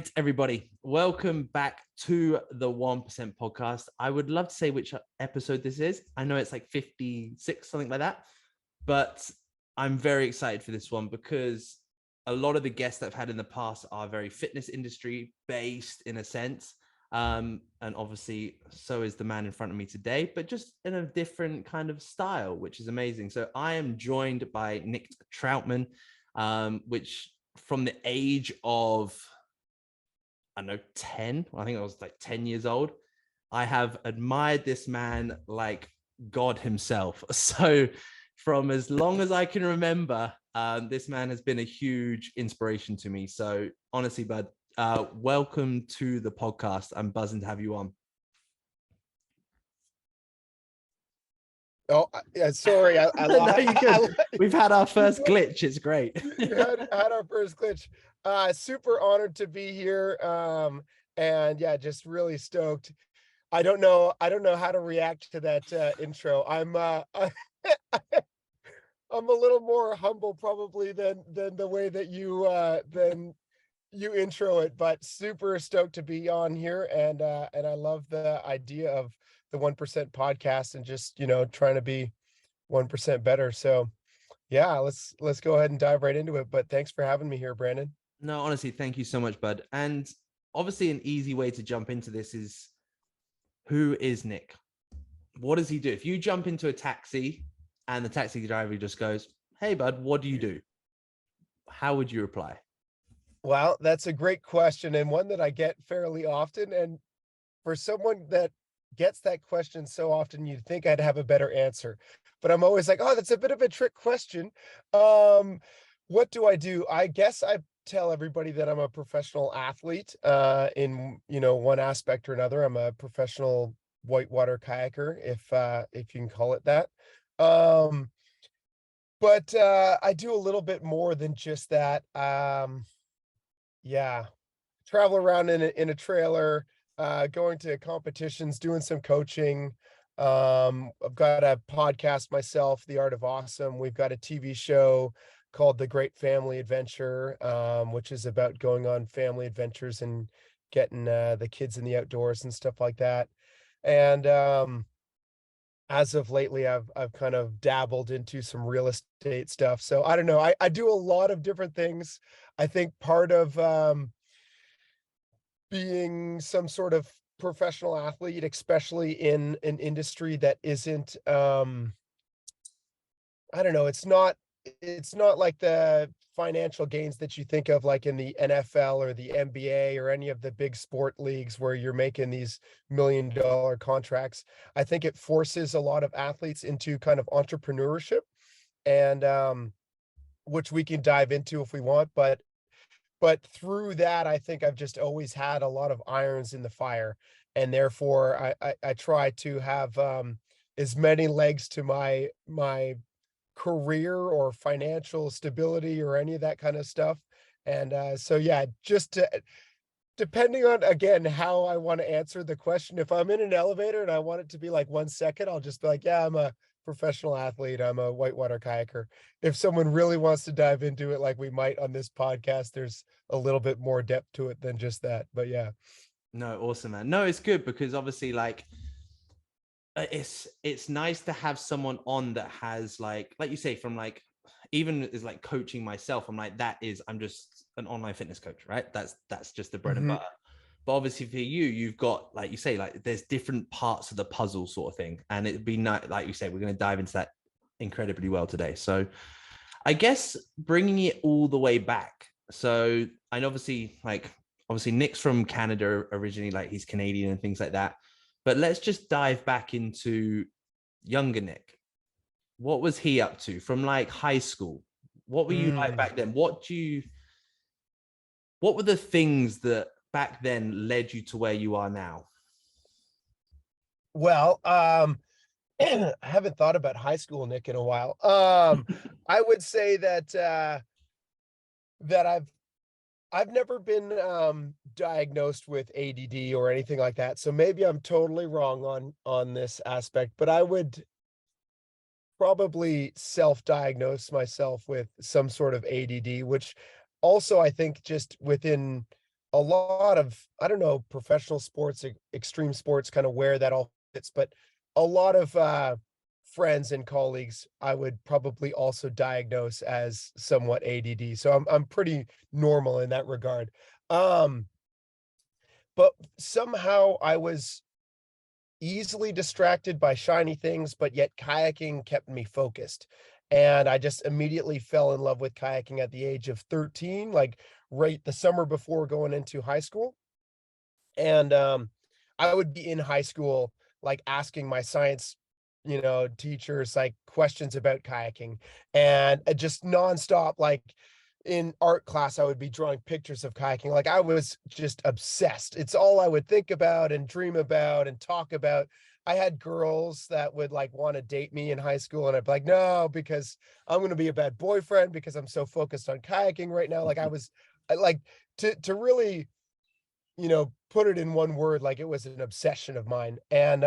right, everybody. Welcome back to the 1% podcast. I would love to say which episode this is. I know it's like 56, something like that. But I'm very excited for this one because a lot of the guests that I've had in the past are very fitness industry based in a sense. And obviously, so is the man in front of me today, but just in a different kind of style, which is amazing. So I am joined by Nick Troutman, which from the age of, I don't know, 10, I think I was like 10 years old, I have admired this man like God himself. So from as long as I can remember, this man has been a huge inspiration to me. So honestly, bud, welcome to the podcast. I'm buzzing to have you on. Oh, yeah, sorry. No, you good. We've had our first glitch. It's great. We had our first glitch. Super honored to be here. And yeah, just really stoked. I don't know how to react to that intro. I'm I'm a little more humble probably than the way that you intro it, but super stoked to be on here, and I love the idea of the 1% podcast and just, trying to be 1% better. So yeah, let's go ahead and dive right into it. But thanks for having me here, Brandon. No, honestly, thank you so much, bud. And obviously an easy way to jump into this is, who is Nick? What does he do? If you jump into a taxi and the taxi driver just goes, "Hey, bud, what do you do?" How would you reply? Well, that's a great question, and one that I get fairly often. And for someone that gets that question so often, you'd think I'd have a better answer. But I'm always like, oh, that's a bit of a trick question. What do I do? I guess I tell everybody that I'm a professional athlete in, one aspect or another. I'm a professional whitewater kayaker, if you can call it that. But I do a little bit more than just that. Yeah, travel around in a trailer, going to competitions, doing some coaching. I've got a podcast myself, The Art of Awesome. We've got a TV show called The Great Family Adventure, which is about going on family adventures and getting the kids in the outdoors and stuff like that. And as of lately, I've kind of dabbled into some real estate stuff. So I don't know. I do a lot of different things. I think part of being some sort of professional athlete, especially in an industry that isn't, I don't know, it's not like the financial gains that you think of like in the NFL or the NBA or any of the big sport leagues where you're making these $1 million contracts. I think it forces a lot of athletes into kind of entrepreneurship, and which we can dive into if we want, but through that, I think I've just always had a lot of irons in the fire, and therefore I try to have as many legs to my career or financial stability or any of that kind of stuff. And so yeah, depending on, again, how I want to answer the question. If I'm in an elevator and I want it to be like 1 second, I'll just be like, yeah, I'm a professional athlete. I'm a whitewater kayaker. If someone really wants to dive into it, like we might on this podcast, there's a little bit more depth to it than just that. But yeah. No, awesome, man. No, it's good because obviously, like, it's nice to have someone on that has, like you say, from like, even is like coaching myself. I'm just an online fitness coach, right? That's just the bread and butter. But obviously for you, you've got, like you say, like there's different parts of the puzzle sort of thing. And it'd be nice, like you said, we're going to dive into that incredibly well today. So I guess bringing it all the way back. So, and obviously Nick's from Canada originally, like he's Canadian and things like that. But let's just dive back into younger Nick. What was he up to from like high school? What were you like back then? What were the things that back then led you to where you are now? Well, I haven't thought about high school, Nick, in a while. I would say that I've never been diagnosed with ADD or anything like that. So maybe I'm totally wrong on this aspect, but I would probably self-diagnose myself with some sort of ADD, which also I think just within a lot of, I don't know, professional sports, extreme sports kind of where that all fits, but a lot of friends and colleagues I would probably also diagnose as somewhat ADD. So I'm pretty normal in that regard. Um, but somehow I was easily distracted by shiny things, but yet kayaking kept me focused. And I just immediately fell in love with kayaking at the age of 13, like right the summer before going into high school. And I would be in high school, like asking my science, teachers like questions about kayaking, and just nonstop, like in art class, I would be drawing pictures of kayaking. Like I was just obsessed. It's all I would think about and dream about and talk about. I had girls that would like want to date me in high school, and I'd be like, no, because I'm going to be a bad boyfriend because I'm so focused on kayaking right now. Like like to really, put it in one word, like it was an obsession of mine. And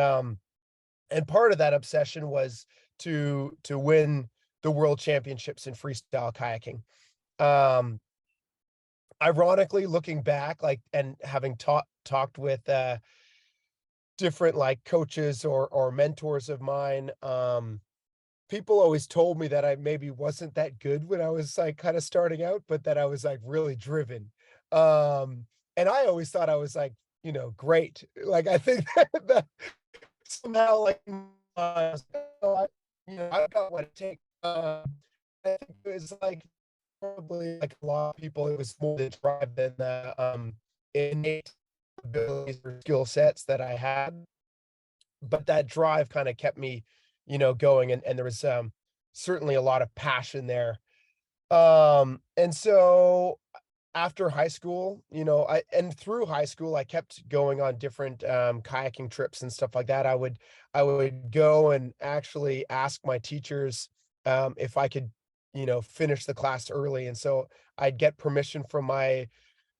part of that obsession was to win the world championships in freestyle kayaking. Um, Ironically, looking back, like, and having talked with different like coaches or mentors of mine, people always told me that I maybe wasn't that good when I was like kind of starting out, but that I was like really driven. Um, and I always thought I was like, great. Like I think that somehow like I was like, "Oh, I've got what it takes." I think it was like probably like a lot of people, it was more the drive than the innate abilities or skill sets that I had. But that drive kind of kept me, going, and there was certainly a lot of passion there. And so after high school, I and through high school, I kept going on different kayaking trips and stuff like that. I would go and actually ask my teachers if I could, finish the class early. And so I'd get permission from my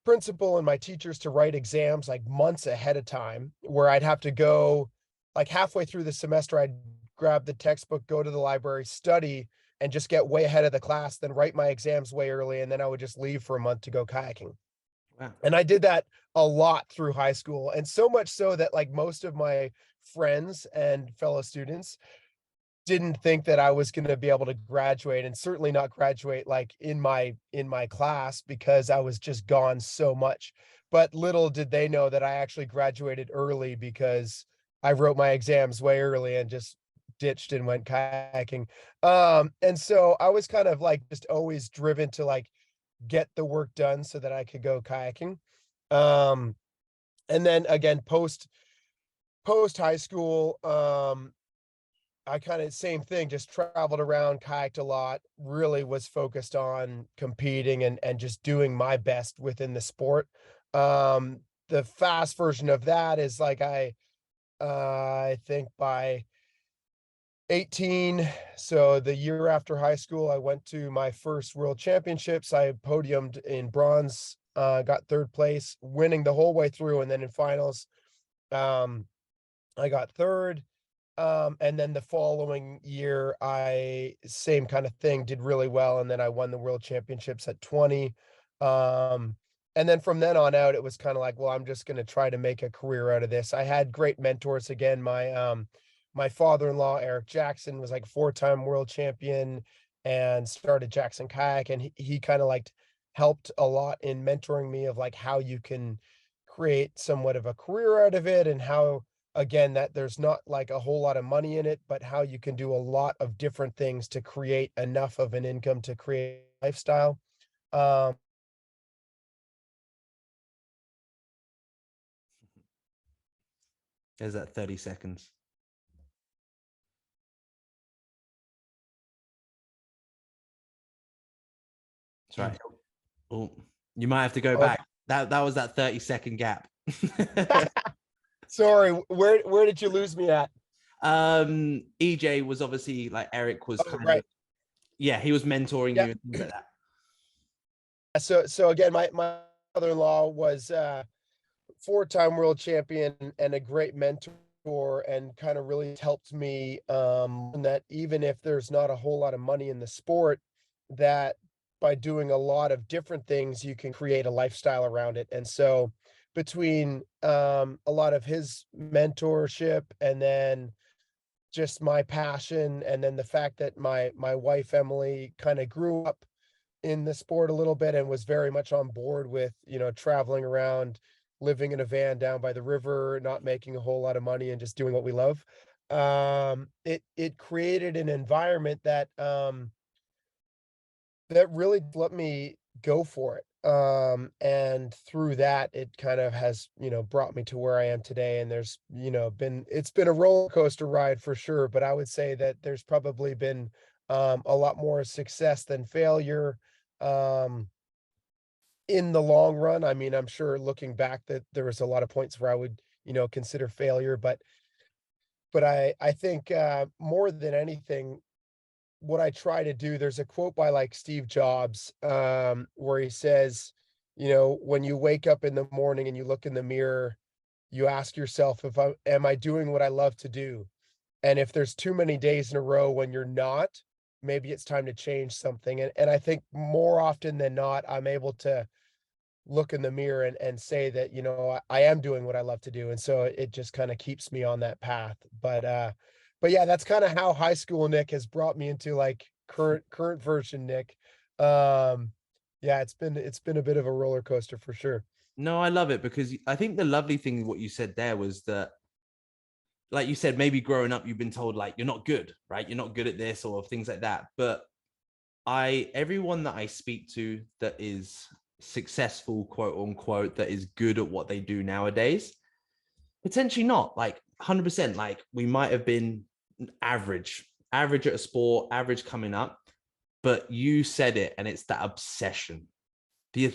principal and my teachers to write exams like months ahead of time, where I'd have to go like halfway through the semester, I'd grab the textbook, go to the library, study, and just get way ahead of the class, then write my exams way early, and then I would just leave for a month to go kayaking. Wow. And I did that a lot through high school, and so much so that like most of my friends and fellow students didn't think that I was gonna be able to graduate, and certainly not graduate like in my class, because I was just gone so much. But little did they know that I actually graduated early because I wrote my exams way early and just ditched and went kayaking. And so I was kind of like just always driven to like get the work done so that I could go kayaking. Um, and then again, post high school, I kind of same thing, just traveled around, kayaked a lot, really was focused on competing and just doing my best within the sport. The fast version of that is like I think by 18, so the year after high school, I went to my first world championships. I podiumed in bronze, got third place, winning the whole way through, and then in finals, um, I got third. And then the following year, I same kind of thing, did really well, and then I won the world championships at 20. Um, and then from then on out, it was kind of like, well, I'm just going to try to make a career out of this. I had great mentors again. My father-in-law, Eric Jackson, was like four-time world champion and started Jackson Kayak, and he kind of like helped a lot in mentoring me of like how you can create somewhat of a career out of it, and how, again, that there's not like a whole lot of money in it, but how you can do a lot of different things to create enough of an income to create a lifestyle. Um, There's that 30 seconds. That's right. Oh, you might have to go oh, back. That was that 30-second gap. sorry, where did you lose me at? EJ was obviously like Eric was Oh, kind of, right. yeah, he was mentoring Yeah. you and things like that. So again, my mother-in-law was four-time world champion and a great mentor, and kind of really helped me, that even if there's not a whole lot of money in the sport, that by doing a lot of different things, you can create a lifestyle around it. And so between a lot of his mentorship and then just my passion, and then the fact that my wife Emily kind of grew up in the sport a little bit and was very much on board with, traveling around, living in a van down by the river, not making a whole lot of money and just doing what we love. It created an environment that really let me go for it. And through that, it kind of has, brought me to where I am today. And there's, it's been a roller coaster ride for sure, but I would say that there's probably been a lot more success than failure um, in the long run. I mean, I'm sure looking back that there was a lot of points where I would, consider failure, but I think more than anything, what I try to do, there's a quote by like Steve Jobs, where he says, when you wake up in the morning and you look in the mirror, you ask yourself, am I doing what I love to do? And if there's too many days in a row when you're not, maybe it's time to change something. And I think more often than not, I'm able to look in the mirror and say that, I am doing what I love to do. And so it just kind of keeps me on that path. But yeah, that's kind of how high school Nick has brought me into like current version Nick. Yeah, it's been a bit of a roller coaster for sure. No, I love it, because I think the lovely thing what you said there was that, like you said, maybe growing up you've been told like you're not good, right? You're not good at this or things like that. But everyone that I speak to that is successful, quote unquote, that is good at what they do nowadays, potentially not like 100%. Like we might have been average at a sport, average coming up, but you said it, and it's that obsession, the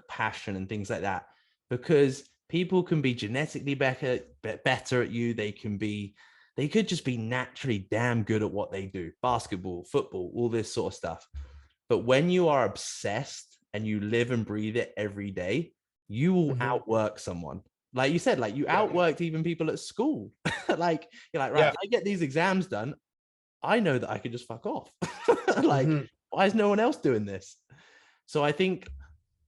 passion and things like that. Because people can be genetically better at you. They could just be naturally damn good at what they do, basketball, football, all this sort of stuff. But when you are obsessed and you live and breathe it every day, you will outwork someone. Like you said, like you outworked even people at school. Like you're like, right, if I get these exams done, I know that I could just fuck off. Like, why is no one else doing this? So I think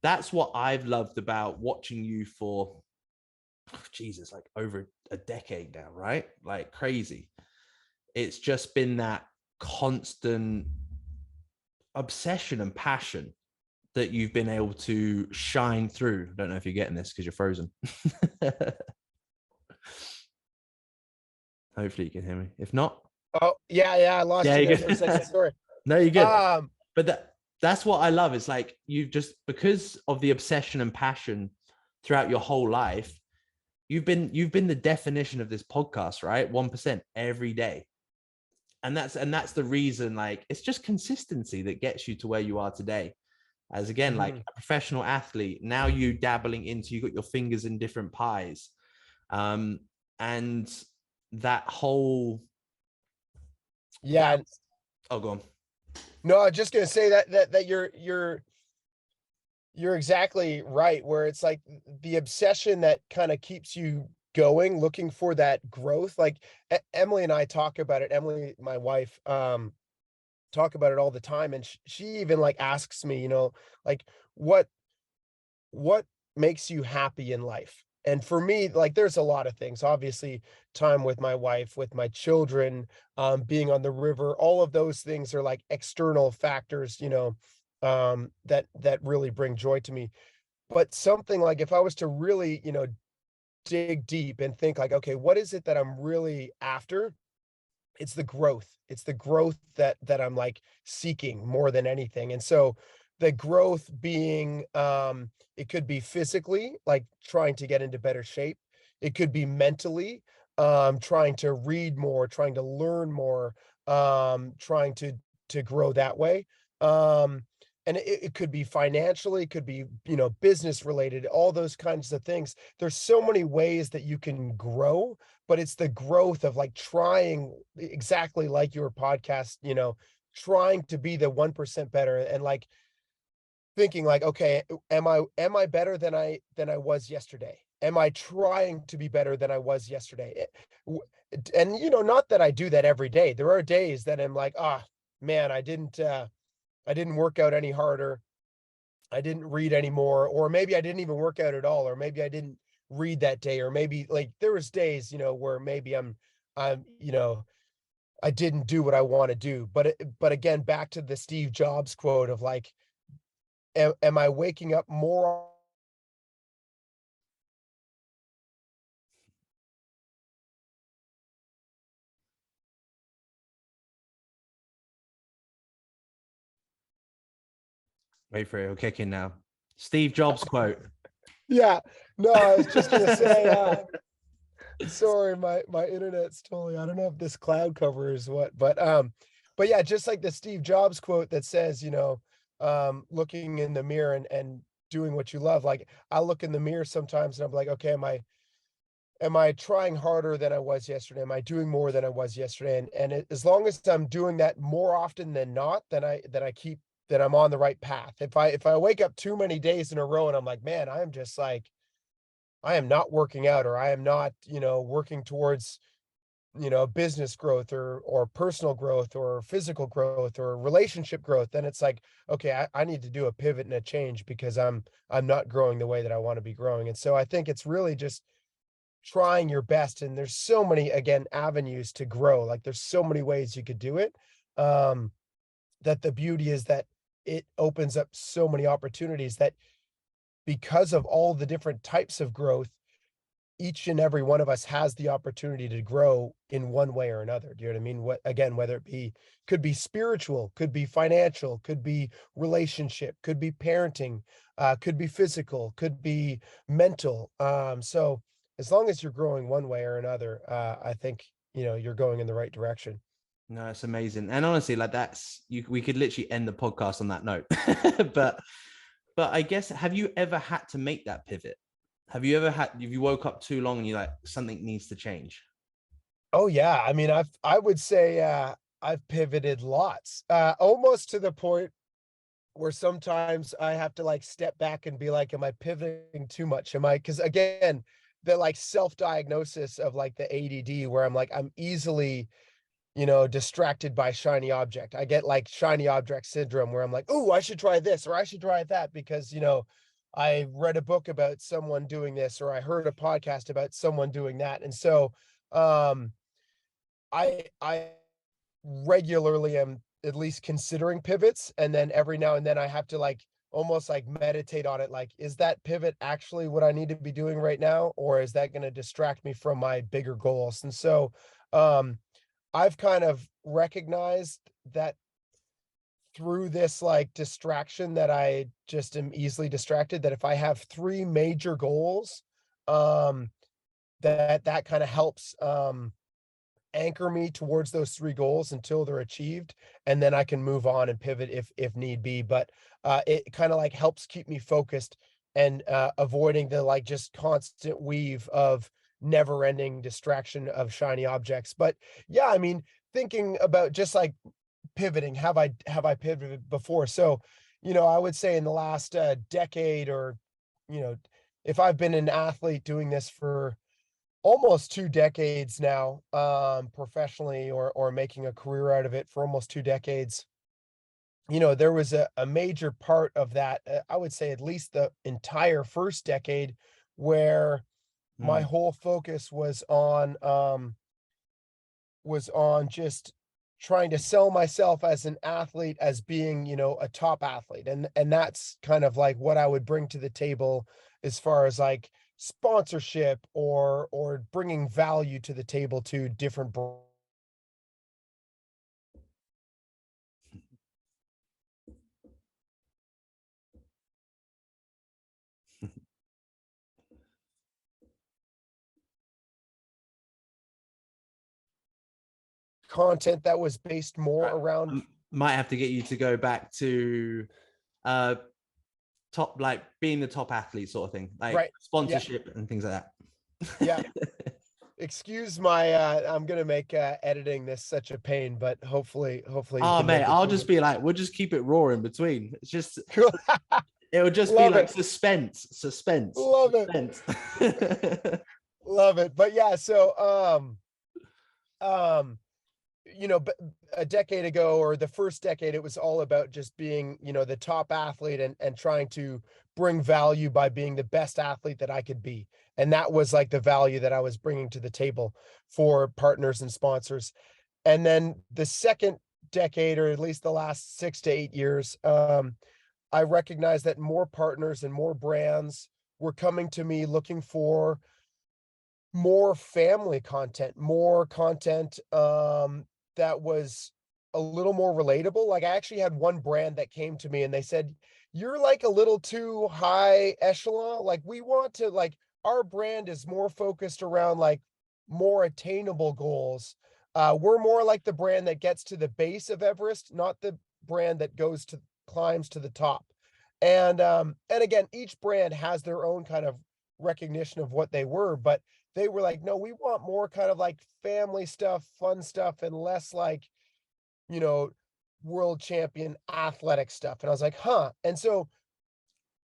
that's what I've loved about watching you for, Jesus, like over a decade now, right? Like crazy. It's just been that constant obsession and passion that you've been able to shine through. I don't know if you're getting this because you're frozen. Hopefully you can hear me. If not, Oh yeah, I lost you there for a second. Sorry. No, you're good. But that's what I love. It's like you've just, because of the obsession and passion throughout your whole life, you've been the definition of this podcast, right? 1% every day. And that's the reason, like, it's just consistency that gets you to where you are today. As again, like a professional athlete, now you dabbling into, you got your fingers in different pies. And that whole, oh, go on. No, I was just gonna say that you're exactly right, where it's like the obsession that kind of keeps you going, looking for that growth. Like Emily and I talk about it. Emily, my wife, talk about it all the time, and she even like asks me, like what makes you happy in life? And for me, like there's a lot of things. Obviously, time with my wife, with my children, being on the river, all of those things are like external factors, that really bring joy to me. But something like if I was to really, dig deep and think like, okay, what is it that I'm really after? It's the growth. It's the growth that I'm like seeking more than anything. And so the growth being it could be physically, like trying to get into better shape. It could be mentally, trying to read more, trying to learn more, trying to grow that way. And it could be financially, it could be, business related, all those kinds of things. There's so many ways that you can grow, but it's the growth of like trying, exactly like your podcast, trying to be the 1% better, and like thinking like, okay, am I better than I was yesterday? Am I trying to be better than I was yesterday? And not that I do that every day. There are days that I'm like, man, I didn't I didn't work out any harder. I didn't read anymore, or maybe I didn't even work out at all, or maybe I didn't read that day, or maybe like there was days, where maybe I didn't do what I want to do. But again, back to the Steve Jobs quote of like, am I waking up more? Wait for it. It'll kick in now. Steve Jobs quote. Yeah, no, I was just gonna say, sorry, my internet's totally, I don't know if this cloud cover is what, but yeah, just like the Steve Jobs quote that says, looking in the mirror and doing what you love. Like I look in the mirror sometimes and I'm like, okay, am I trying harder than I was yesterday? Am I doing more than I was yesterday? As long as I'm doing that more often than not, then I'm on the right path. If I wake up too many days in a row and I'm like, man, I'm just like, I am not working out, or I am not, working towards, business growth or personal growth or physical growth or relationship growth, then it's like, okay, I need to do a pivot and a change because I'm not growing the way that I want to be growing. And so I think it's really just trying your best. And there's so many, again, avenues to grow. Like there's so many ways you could do it. Um, that the beauty is that it opens up so many opportunities that because of all the different types of growth, each and every one of us has the opportunity to grow in one way or another. Do you know what I mean? Whether it be, could be spiritual, could be financial, could be relationship, could be parenting, could be physical, could be mental. So as long as you're growing one way or another, I think, you're going in the right direction. No, it's amazing. And honestly, like that's you we could literally end the podcast on that note. but I guess, have you ever had to make that pivot? Have you woke up too long and you're like, something needs to change? Oh yeah. I mean, I would say, I've pivoted lots, almost to the point where sometimes I have to like step back and be like, am I pivoting too much? Because again, the like self-diagnosis of like the ADD where I'm like, I'm easily, distracted by shiny object. I get like shiny object syndrome where I'm like, oh, I should try this or I should try that because, I read a book about someone doing this or I heard a podcast about someone doing that. And so, um, I regularly am at least considering pivots, and then every now and then I have to like almost like meditate on it, like, is that pivot actually what I need to be doing right now, or is that going to distract me from my bigger goals? And so um I've kind of recognized that through this like distraction that I just am easily distracted, that if I have three major goals, um that kind of helps anchor me towards those three goals until they're achieved, and then I can move on and pivot if need be. But it kind of like helps keep me focused and avoiding the like just constant weave of never ending distraction of shiny objects. But yeah, I mean, thinking about just like pivoting, have I pivoted before? So, I would say in the last decade, or you know if I've been an athlete doing this for almost 2 decades now, professionally, or making a career out of it for almost 2 decades. There was a major part of that, I would say at least the entire first decade, where my Mm. whole focus was on just trying to sell myself as an athlete, as being, a top athlete. And that's kind of like what I would bring to the table as far as like sponsorship or bringing value to the table to different content that was based more Right. around. Might have to get you to go back to uh top, like being the top athlete sort of thing, like Right. Yeah. sponsorship and things like Yeah. that. Excuse my I'm gonna make editing this such a pain, but hopefully you Oh can mate, make it I'll through just be like, we'll just keep it raw in between. It's just, it. it'll just be Love like it. Love it. suspense. Love it. But yeah, so um a decade ago, or the first decade, it was all about just being, the top athlete, and trying to bring value by being the best athlete that I could be. And that was like the value that I was bringing to the table for partners and sponsors. And then the second decade, or at least the last 6 to 8 years, I recognized that more partners and more brands were coming to me looking for more family content, more content that was a little more relatable. Like, I actually had one brand that came to me and they said, "You're like a little too high echelon. Like, we want to, like, our brand is more focused around like more attainable goals. We're more like the brand that gets to the base of Everest, not the brand that goes to climbs to the top." And again, each brand has their own kind of recognition of what they were, but they were like, "No, we want more kind of like family stuff, fun stuff, and less like, you know, world champion athletic stuff." And I was like, huh. And so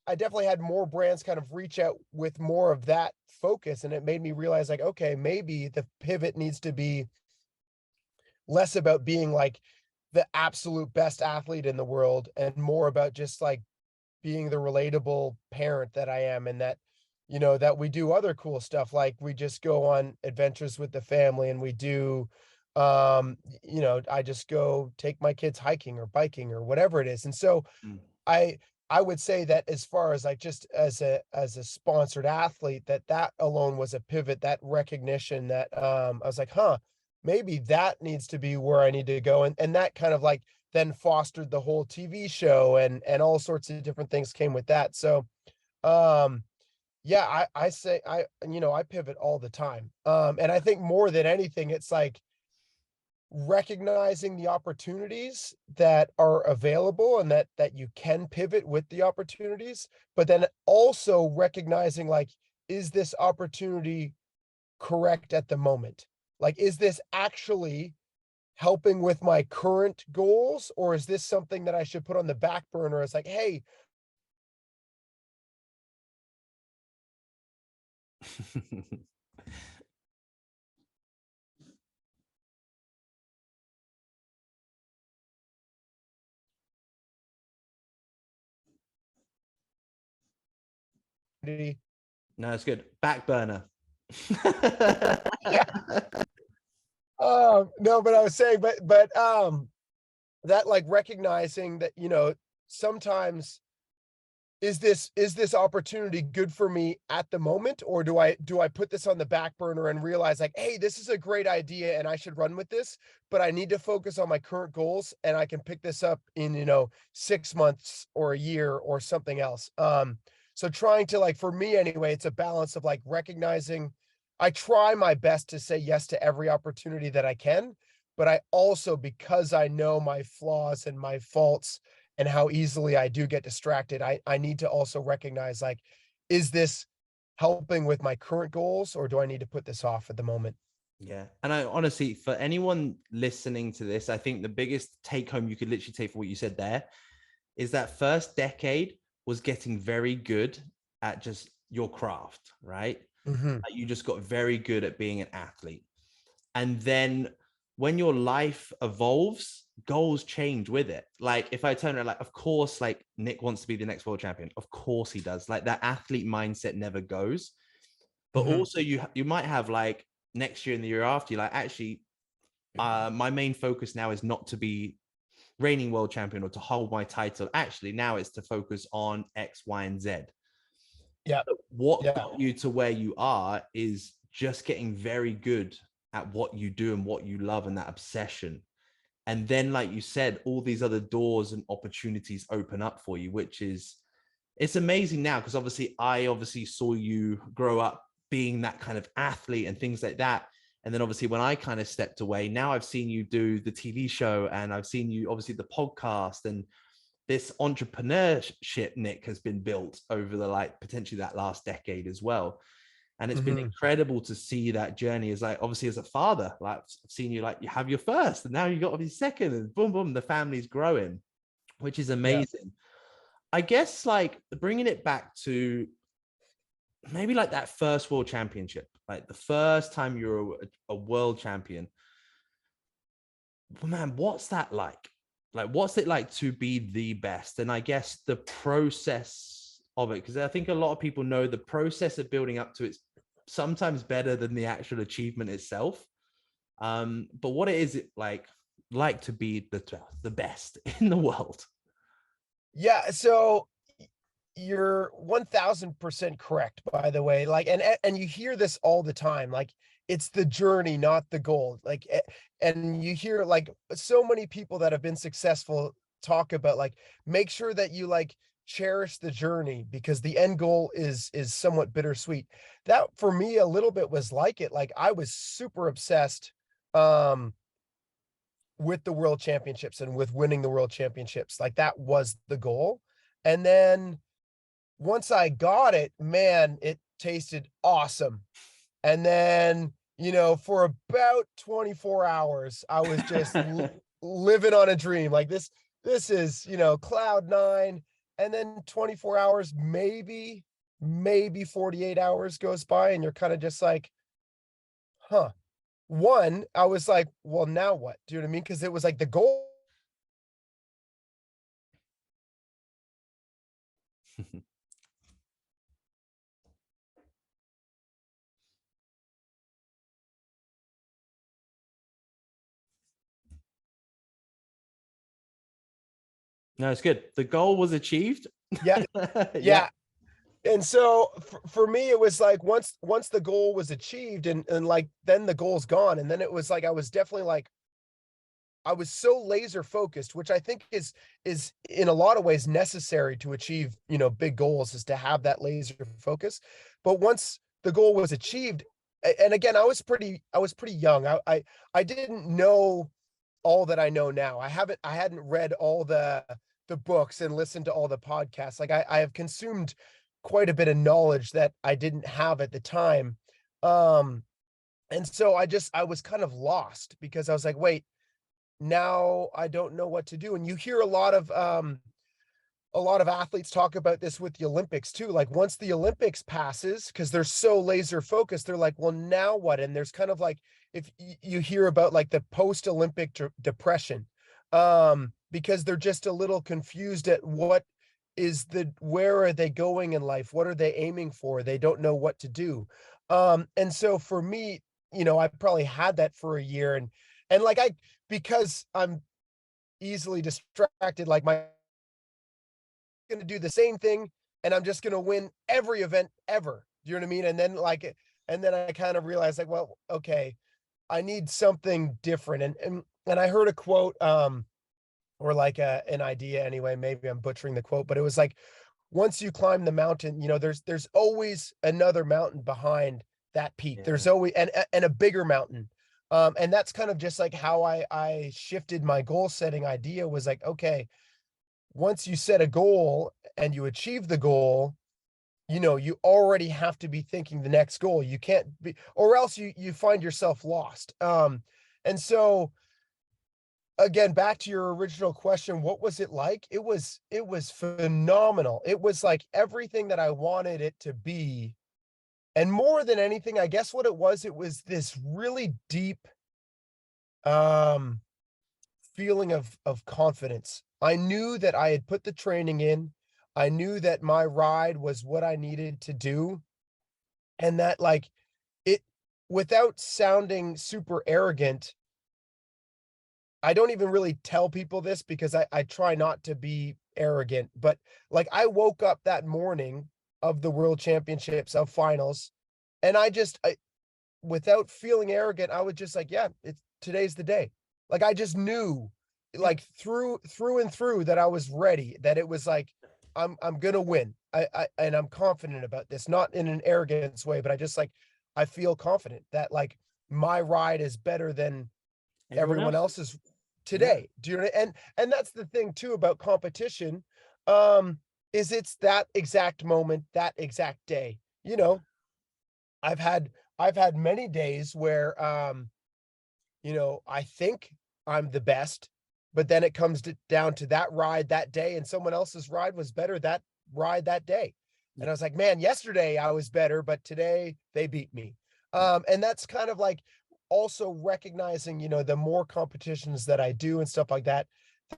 I definitely had more brands kind of reach out with more of that focus. And it made me realize, like, okay, maybe the pivot needs to be less about being like the absolute best athlete in the world and more about just like being the relatable parent that I am, and that, that we do other cool stuff. Like, we just go on adventures with the family, and we do, I just go take my kids hiking or biking or whatever it is. And so Mm. I I would say that as far as like just as a sponsored athlete, that alone was a pivot, that recognition that I was like, huh, maybe that needs to be where I need to go. And that kind of like then fostered the whole TV show, and all sorts of different things came with that. So um yeah, I say I pivot all the time. And I think more than anything, it's like recognizing the opportunities that are available, and that you can pivot with the opportunities, but then also recognizing, like, is this opportunity correct at the moment? Like, is this actually helping with my current goals, or is this something that I should put on the back burner as like, hey, No, it's good. Back burner. yeah, no, but I was saying, but that, like, recognizing that, sometimes is this opportunity good for me at the moment, or do I put this on the back burner and realize, like, hey, this is a great idea and I should run with this, but I need to focus on my current goals, and I can pick this up in, 6 months or a year or something else. So trying to, like, for me anyway, it's a balance of like recognizing, I try my best to say yes to every opportunity that I can, but I also, because I know my flaws and my faults and how easily I do get distracted, I need to also recognize, like, is this helping with my current goals, or do I need to put this off at the moment? Yeah. And I honestly, for anyone listening to this, I think the biggest take home you could literally take for what you said there is that first decade was getting very good at just your craft, right? Mhm. Like, you just got very good at being an athlete. And then when your life evolves, goals change with it. Like, if I turn around, like, of course, like, Nick wants to be the next world champion. Of course he does. Like, that athlete mindset never goes. But Mhm. also you might have like next year and the year after, you're like, actually, my main focus now is not to be reigning world champion or to hold my title. Actually, now it's to focus on X, Y, and Z. Yeah. What Yeah. got you to where you are is just getting very good at what you do and what you love, and that obsession. And then, like you said, all these other doors and opportunities open up for you, which is, it's amazing now, because I obviously saw you grow up being that kind of athlete and things like that. And then obviously when I kind of stepped away, now I've seen you do the TV show, and I've seen you obviously the podcast, and this entrepreneurship, Nick, has been built over the, like, potentially that last decade as well. And it's been Mhm. incredible to see that journey, as, like, obviously as a father, like, I've seen you, like, you have your first and now you got obviously second, and boom, boom, the family's growing, which is Yeah. amazing. I guess, like, bringing it back to maybe like that first world championship, like the first time you're a world champion, well, man, what's that like? Like, what's it like to be the best? And I guess the process of it, because I think a lot of people know the process of building up to it's sometimes better than the actual achievement itself. But what it is it like to be the best in the world? Yeah, so you're 1000% correct, by the way. Like, and you hear this all the time. Like, it's the journey, not the goal. Like, and you hear like so many people that have been successful talk about like make sure that you like cherish the journey because the end goal is somewhat bittersweet. That for me a little bit was like it. Like I was super obsessed um with the world championships and with winning the world championships. Like that was the goal. And then once I got it, man, it tasted awesome. And then, for about 24 hours, I was just living on a dream. Like this is, cloud nine. And then 24 hours, maybe 48 hours goes by, and you're kind of just like, huh. One, I was like, well, now what? Do you know what I mean? Because it was like the goal. No, it's good. The goal was achieved. Yeah, Yeah. yeah. And so for me, it was like once the goal was achieved and like then the goal's gone. And then it was like I was definitely like I was so laser focused, which I think is in a lot of ways necessary to achieve, big goals is to have that laser focus. But once the goal was achieved, and again, I was pretty young. I didn't know all that I know now. I hadn't read all the books and listened to all the podcasts. Like I have consumed quite a bit of knowledge that I didn't have at the time. Um, and so I was kind of lost because I was like, wait, now I don't know what to do. And you hear a lot of athletes talk about this with the Olympics too. Like once the Olympics passes, because they're so laser focused, they're like, well, now what? And there's kind of like if you hear about like the post-Olympic depression, because they're just a little confused at where are they going in life? What are they aiming for? They don't know what to do. And so for me, I probably had that for a year and like because I'm easily distracted, like my going to do the same thing and I'm just going to win every event ever. Do you know what I mean? And then I kind of realized like, well, okay, I need something different. And I heard a quote, or like an idea anyway, maybe I'm butchering the quote, but it was like, once you climb the mountain, there's always another mountain behind that peak. Yeah. There's always, and a bigger mountain. And that's kind of just like how I shifted my goal setting idea was like, okay, once you set a goal and you achieve the goal, you already have to be thinking the next goal. You can't be, or else you find yourself lost. And so again, back to your original question, what was it like? It was phenomenal. It was like everything that I wanted it to be. And more than anything, I guess what it was this really deep um feeling of confidence. I knew that I had put the training in. I knew that my ride was what I needed to do and that like it without sounding super arrogant, I don't even really tell people this because I try not to be arrogant, but like I woke up that morning of the world championships of finals and without feeling arrogant, I was just like, yeah, it's today's the day. Like I just knew Yeah. like through and through that I was ready, that it was like I'm gonna win. And I'm confident about this, not in an arrogance way, but I just like I feel confident that like my ride is better than Everyone everyone else's. else's Yeah. today. Do you know? And that's the thing too about competition, is it's that exact moment, that exact day. I've had I've had many days where I think I'm the best, but then it comes down to that ride that day, and someone else's ride was better that ride that day. Yeah. And I was like, man, yesterday I was better, but today they beat me. Yeah. And that's kind of like also recognizing, the more competitions that I do and stuff like that,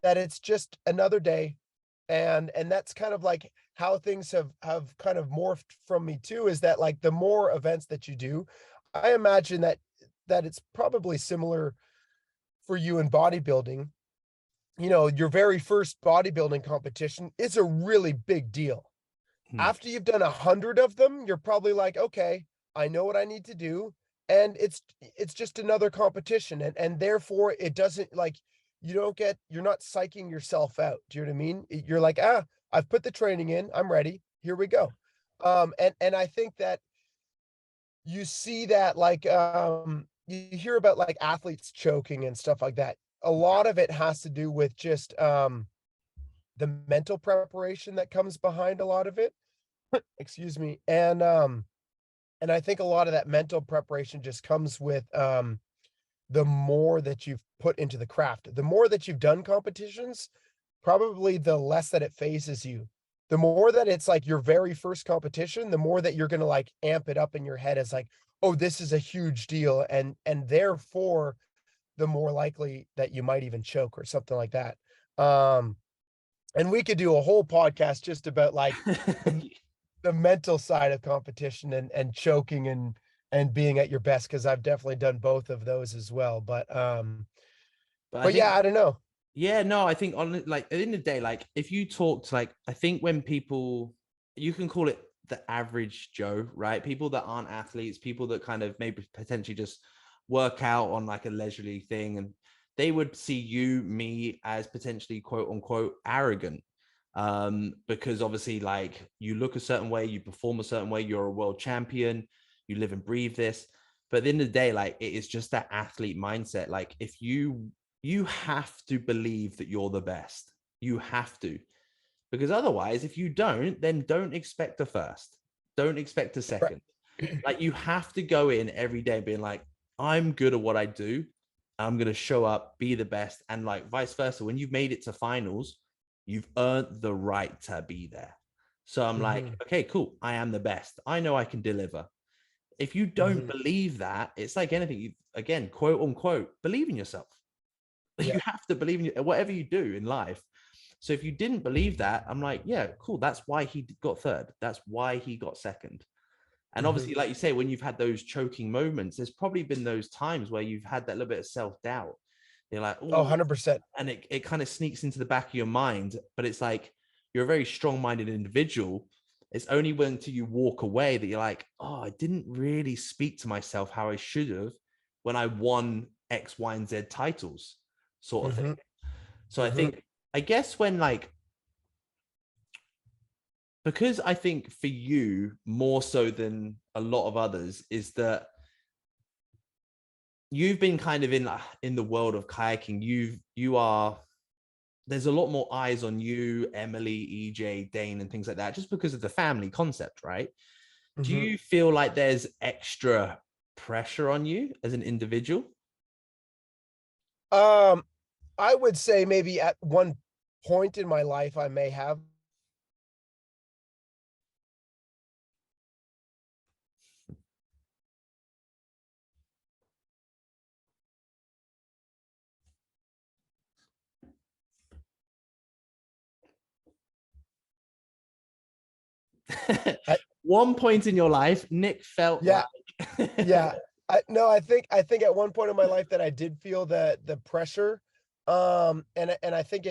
that it's just another day. And that's kind of like how things have kind of morphed from me too, is that like the more events that you do, I imagine that it's probably similar for you in bodybuilding. Your very first bodybuilding competition is a really big deal. Hmm. After you've done 100 of them, you're probably like, okay, I know what I need to do. And it's just another competition. And therefore it doesn't like, you're not psyching yourself out. Do you know what I mean? You're like, I've put the training in, I'm ready. Here we go. And I think that you see that like, you hear about like athletes choking and stuff like that. A lot of it has to do with just the mental preparation that comes behind a lot of it. Excuse me. And I think a lot of that mental preparation just comes with the more that you've put into the craft. The more that you've done competitions, probably the less that it phases you. The more that it's like your very first competition, the more that you're going to like amp it up in your head as like, oh, this is a huge deal, and therefore the more likely that you might even choke or something like that. And we could do a whole podcast just about like the the mental side of competition and choking and being at your best, because I've definitely done both of those as well. But I But yeah, think, I don't know. yeah, no, I think on like at the end of the day, like if you talk to like, I think when people, you can call it the average Joe, right? People that aren't athletes, people that kind of maybe potentially just work out on like a leisurely thing, and they would see you, me as potentially quote unquote arrogant. Because obviously, like you look a certain way, you perform a certain way, you're a world champion, you live and breathe this. But at the end of the day, like it is just that athlete mindset. Like if you have to believe that you're the best. You have to. Because otherwise, if you don't, then don't expect a first. Don't expect a Right. second. Like you have to go in every day being like, I'm good at what I do. I'm going to show up, be the best. And like vice versa. When you've made it to finals, you've earned the right to be there. So I'm like, Hmm. okay, cool. I am the best. I know I can deliver. If you don't Hmm. believe that, it's like anything, you, again, quote unquote, believe in yourself. Yeah. You have to believe in whatever you do in life. So if you didn't believe that, I'm like, yeah, cool. That's why he got third. That's why he got second. And Hmm. obviously, like you say, when you've had those choking moments, there's probably been those times where you've had that little bit of self-doubt. You're like, Oh, oh, 100%. and it kind of sneaks into the back of your mind, but it's like you're a very strong-minded individual. It's only when until you walk away that you're like, oh, I didn't really speak to myself how I should have when I won X, Y, and Z titles, sort of thing. Hmm. So I Hmm. think, I guess when like, because I think for you more so than a lot of others is that you've been kind of in the world of kayaking. You are, there's a lot more eyes on you, Emily, EJ, Dane, and things like that, just because of the family concept, right? Do Hmm. you feel like there's extra pressure on you as an individual? Um, I would say maybe at one point in my life, I may have. I, One point in your life, Nick felt yeah, like yeah. No, I think at one point in my life that I did feel the pressure. And I think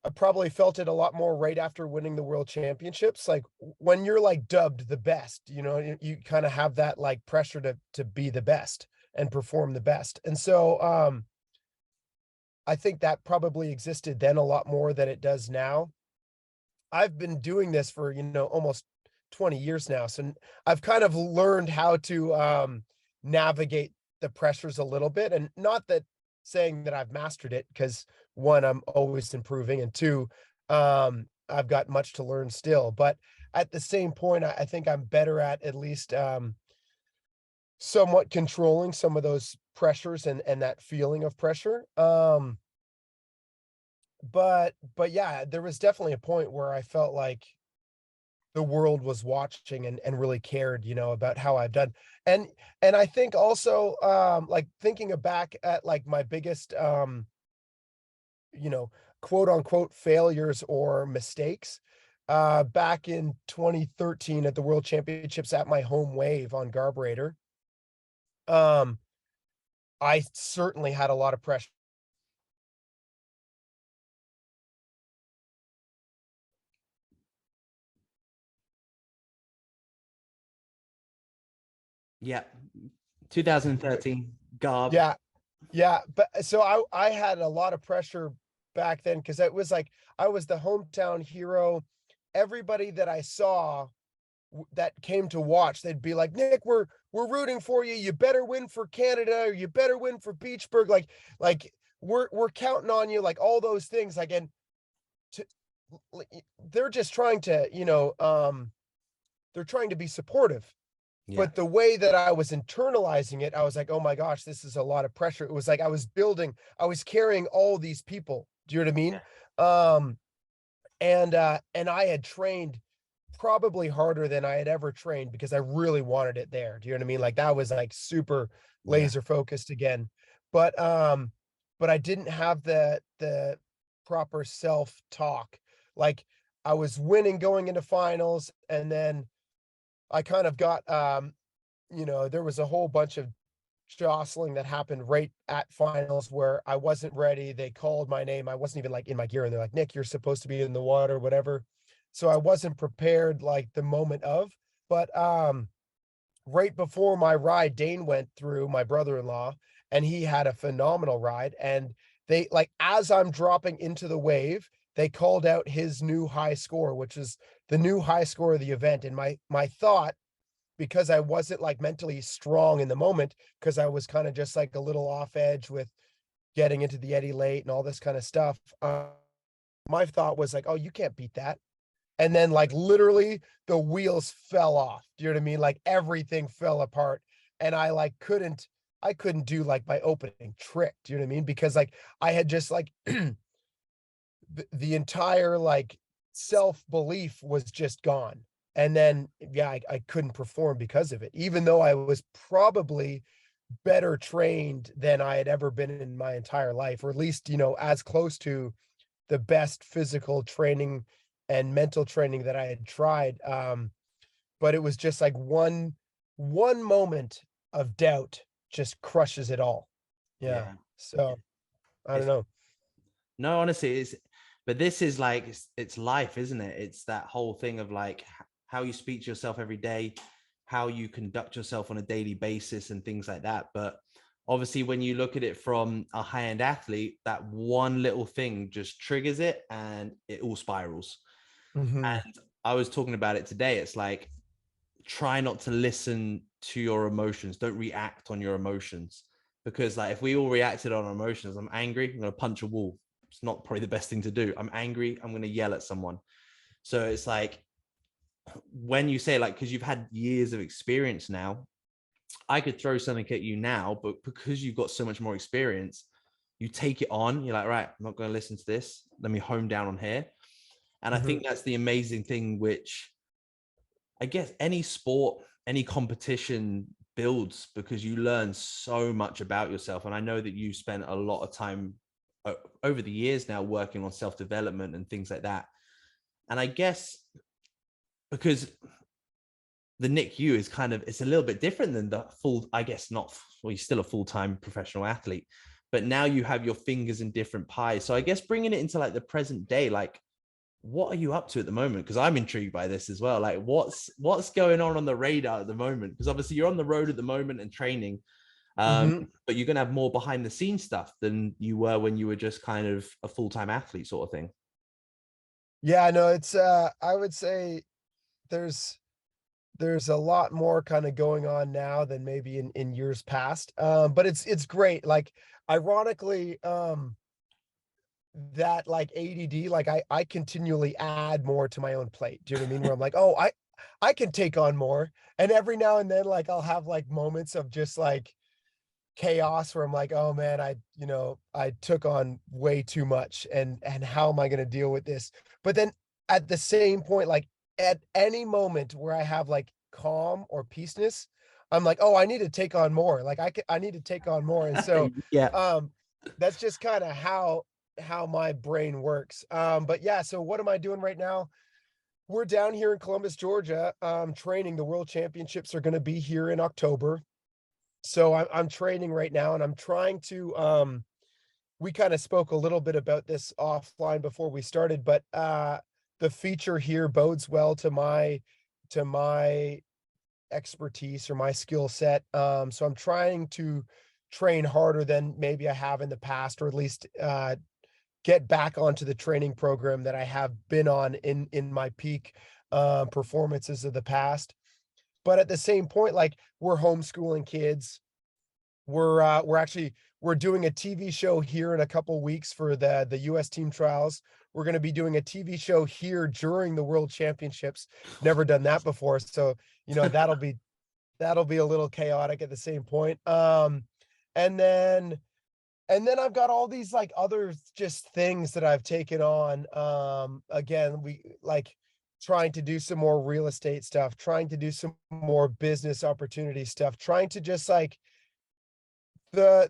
I probably felt it a lot more right after winning the world championships. Like when you're like dubbed the best, you kind of have that like pressure to be the best and perform the best. And so I think that probably existed then a lot more than it does now. I've been doing this for, almost 20 years now. So I've kind of learned how to navigate the pressures a little bit. And not that saying that I've mastered it, because one, I'm always improving, and two, I've got much to learn still. But at the same point, I think I'm better at least somewhat controlling some of those pressures and that feeling of pressure. But yeah, there was definitely a point where I felt like the world was watching and really cared, about how I've done. And and I think also, like thinking back at like my biggest, you know, quote unquote failures or mistakes, back in 2013 at the World Championships at my home wave on Garburator. Um, I certainly had a lot of pressure. Yeah, 2013 Garb. Yeah, yeah, but so I had a lot of pressure back then because it was like I was the hometown hero. Everybody that I saw that came to watch, they'd be like, "Nick, we're rooting for you. You better win for Canada, or you better win for Beachburg. Like we're counting on you." Like all those things. Like and to, they're just trying to, they're trying to be supportive. Yeah, But the way that I was internalizing it, I was like, "Oh my gosh, this is a lot of pressure." It was like I was carrying all these people. Do you know what I mean? yeah, Um, and I had trained probably harder than I had ever trained because I really wanted it there. Do you know what I mean? Like that was like super yeah, laser focused again. But but I didn't have the proper self-talk. Like I was winning going into finals, and then I kind of got there was a whole bunch of jostling that happened right at finals where I wasn't ready. They called my name. I wasn't even like in my gear, and they're like, "Nick, you're supposed to be in the water, whatever." So I wasn't prepared like the moment of, but right before my ride, Dane went through, my brother-in-law, and he had a phenomenal ride. And they like as I'm dropping into the wave, they called out his new high score, which is the new high score of the event. And my thought, because I wasn't like mentally strong in the moment, because I was kind of just like a little off edge with getting into the eddy late and all this kind of stuff. My thought was like, "Oh, you can't beat that." And then like literally the wheels fell off. Do you know what I mean? Like everything fell apart. And I couldn't do like my opening trick. Do you know what I mean? Because like I had just like the entire like self-belief was just gone. And then yeah, I couldn't perform because of it, even though I was probably better trained than I had ever been in my entire life, or at least, as close to the best physical training and mental training that I had tried. But it was just like one moment of doubt just crushes it all. Yeah. yeah. So I don't It's know. no, honestly, it's but this is like it's life, isn't it? It's that whole thing of like how you speak to yourself every day, how you conduct yourself on a daily basis, and things like that. But obviously, when you look at it from a high-end athlete, that one little thing just triggers it, and it all spirals. Hmm. And I was talking about it today. It's like try not to listen to your emotions. Don't react on your emotions. Because like if we all reacted on our emotions, I'm angry, I'm gonna punch a wall. It's not probably the best thing to do. I'm angry, I'm gonna yell at someone. So it's like when you say like, because you've had years of experience now, I could throw something at you now, but because you've got so much more experience, you take it on. You're like, right, I'm not going to listen to this. Let me hone down on here. And I Hmm. think that's the amazing thing, which I guess any sport, any competition builds because you learn so much about yourself. And I know that you spent a lot of time over the years now working on self development and things like that. And I guess because the Nick U is kind of it's a little bit different than the full, I guess not well, he's still a full-time professional athlete, but now you have your fingers in different pies. So I guess bringing it into like the present day, like what are you up to at the moment? Because I'm intrigued by this as well. Like what's going on the radar at the moment? Because obviously you're on the road at the moment and training, Hmm. but you're gonna have more behind the scenes stuff than you were when you were just kind of a full-time athlete sort of thing. Yeah, no, it's I would say there's there's a lot more kind of going on now than maybe in years past. But it's great. Like ironically, that like ADD, like I continually add more to my own plate. Do you know what I mean? Where I'm like, "Oh, I can take on more." And every now and then like I'll have like moments of just like chaos where I'm like, "Oh man, I took on way too much, and how am I going to deal with this?" But then at the same point, like at any moment where I have like calm or peaceness, I'm like, oh, I need to take on more. Like I need to take on more. And so Yeah. um that's just kind of how my brain works. But yeah, so what am I doing right now? We're down here in Columbus, Georgia, training. The world championships are going to be here in October. So I'm training right now, and I'm trying to we kind of spoke a little bit about this offline before we started, but the feature here bodes well to my expertise or my skill set. So I'm trying to train harder than maybe I have in the past, or at least get back onto the training program that I have been on in my peak performances of the past. But at the same point, like, we're homeschooling kids. We're actually we're doing a TV show here in a couple weeks for the US team trials. We're going to be doing a TV show here during the World Championships. Never done that before, so that'll be a little chaotic at the same point. And then I've got all these like other just things that I've taken on. Again, we like trying to do some more real estate stuff, trying to do some more business opportunity stuff, trying to just like the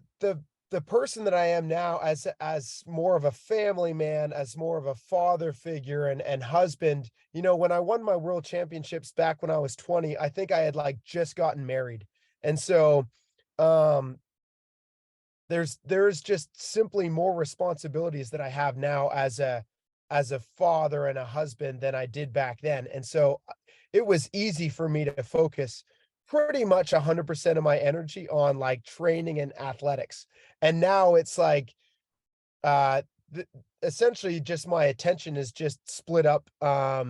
person that I am now as more of a family man, as more of a father figure and husband. When I won my world championships back when I was 20, I think I had like just gotten married. And so um there's just simply more responsibilities that I have now as a father and a husband than I did back then. And so it was easy for me to focus pretty much 100% of my energy on like training and athletics. And now it's like uh th- essentially just my attention is just split up a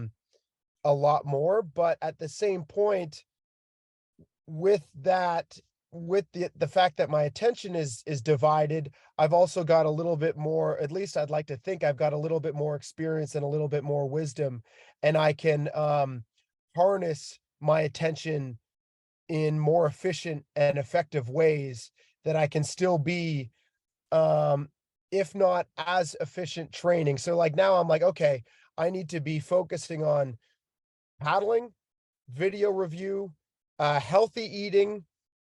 lot more, but at the same point, with that, with the fact that my attention is divided, I've also got a little bit more, at least I'd like to think I've got a little bit more experience and a little bit more wisdom, and I can harness my attention in more efficient and effective ways that I can still be um if not as efficient training. So like now I'm like, okay, I need to be focusing on paddling, video review, healthy eating,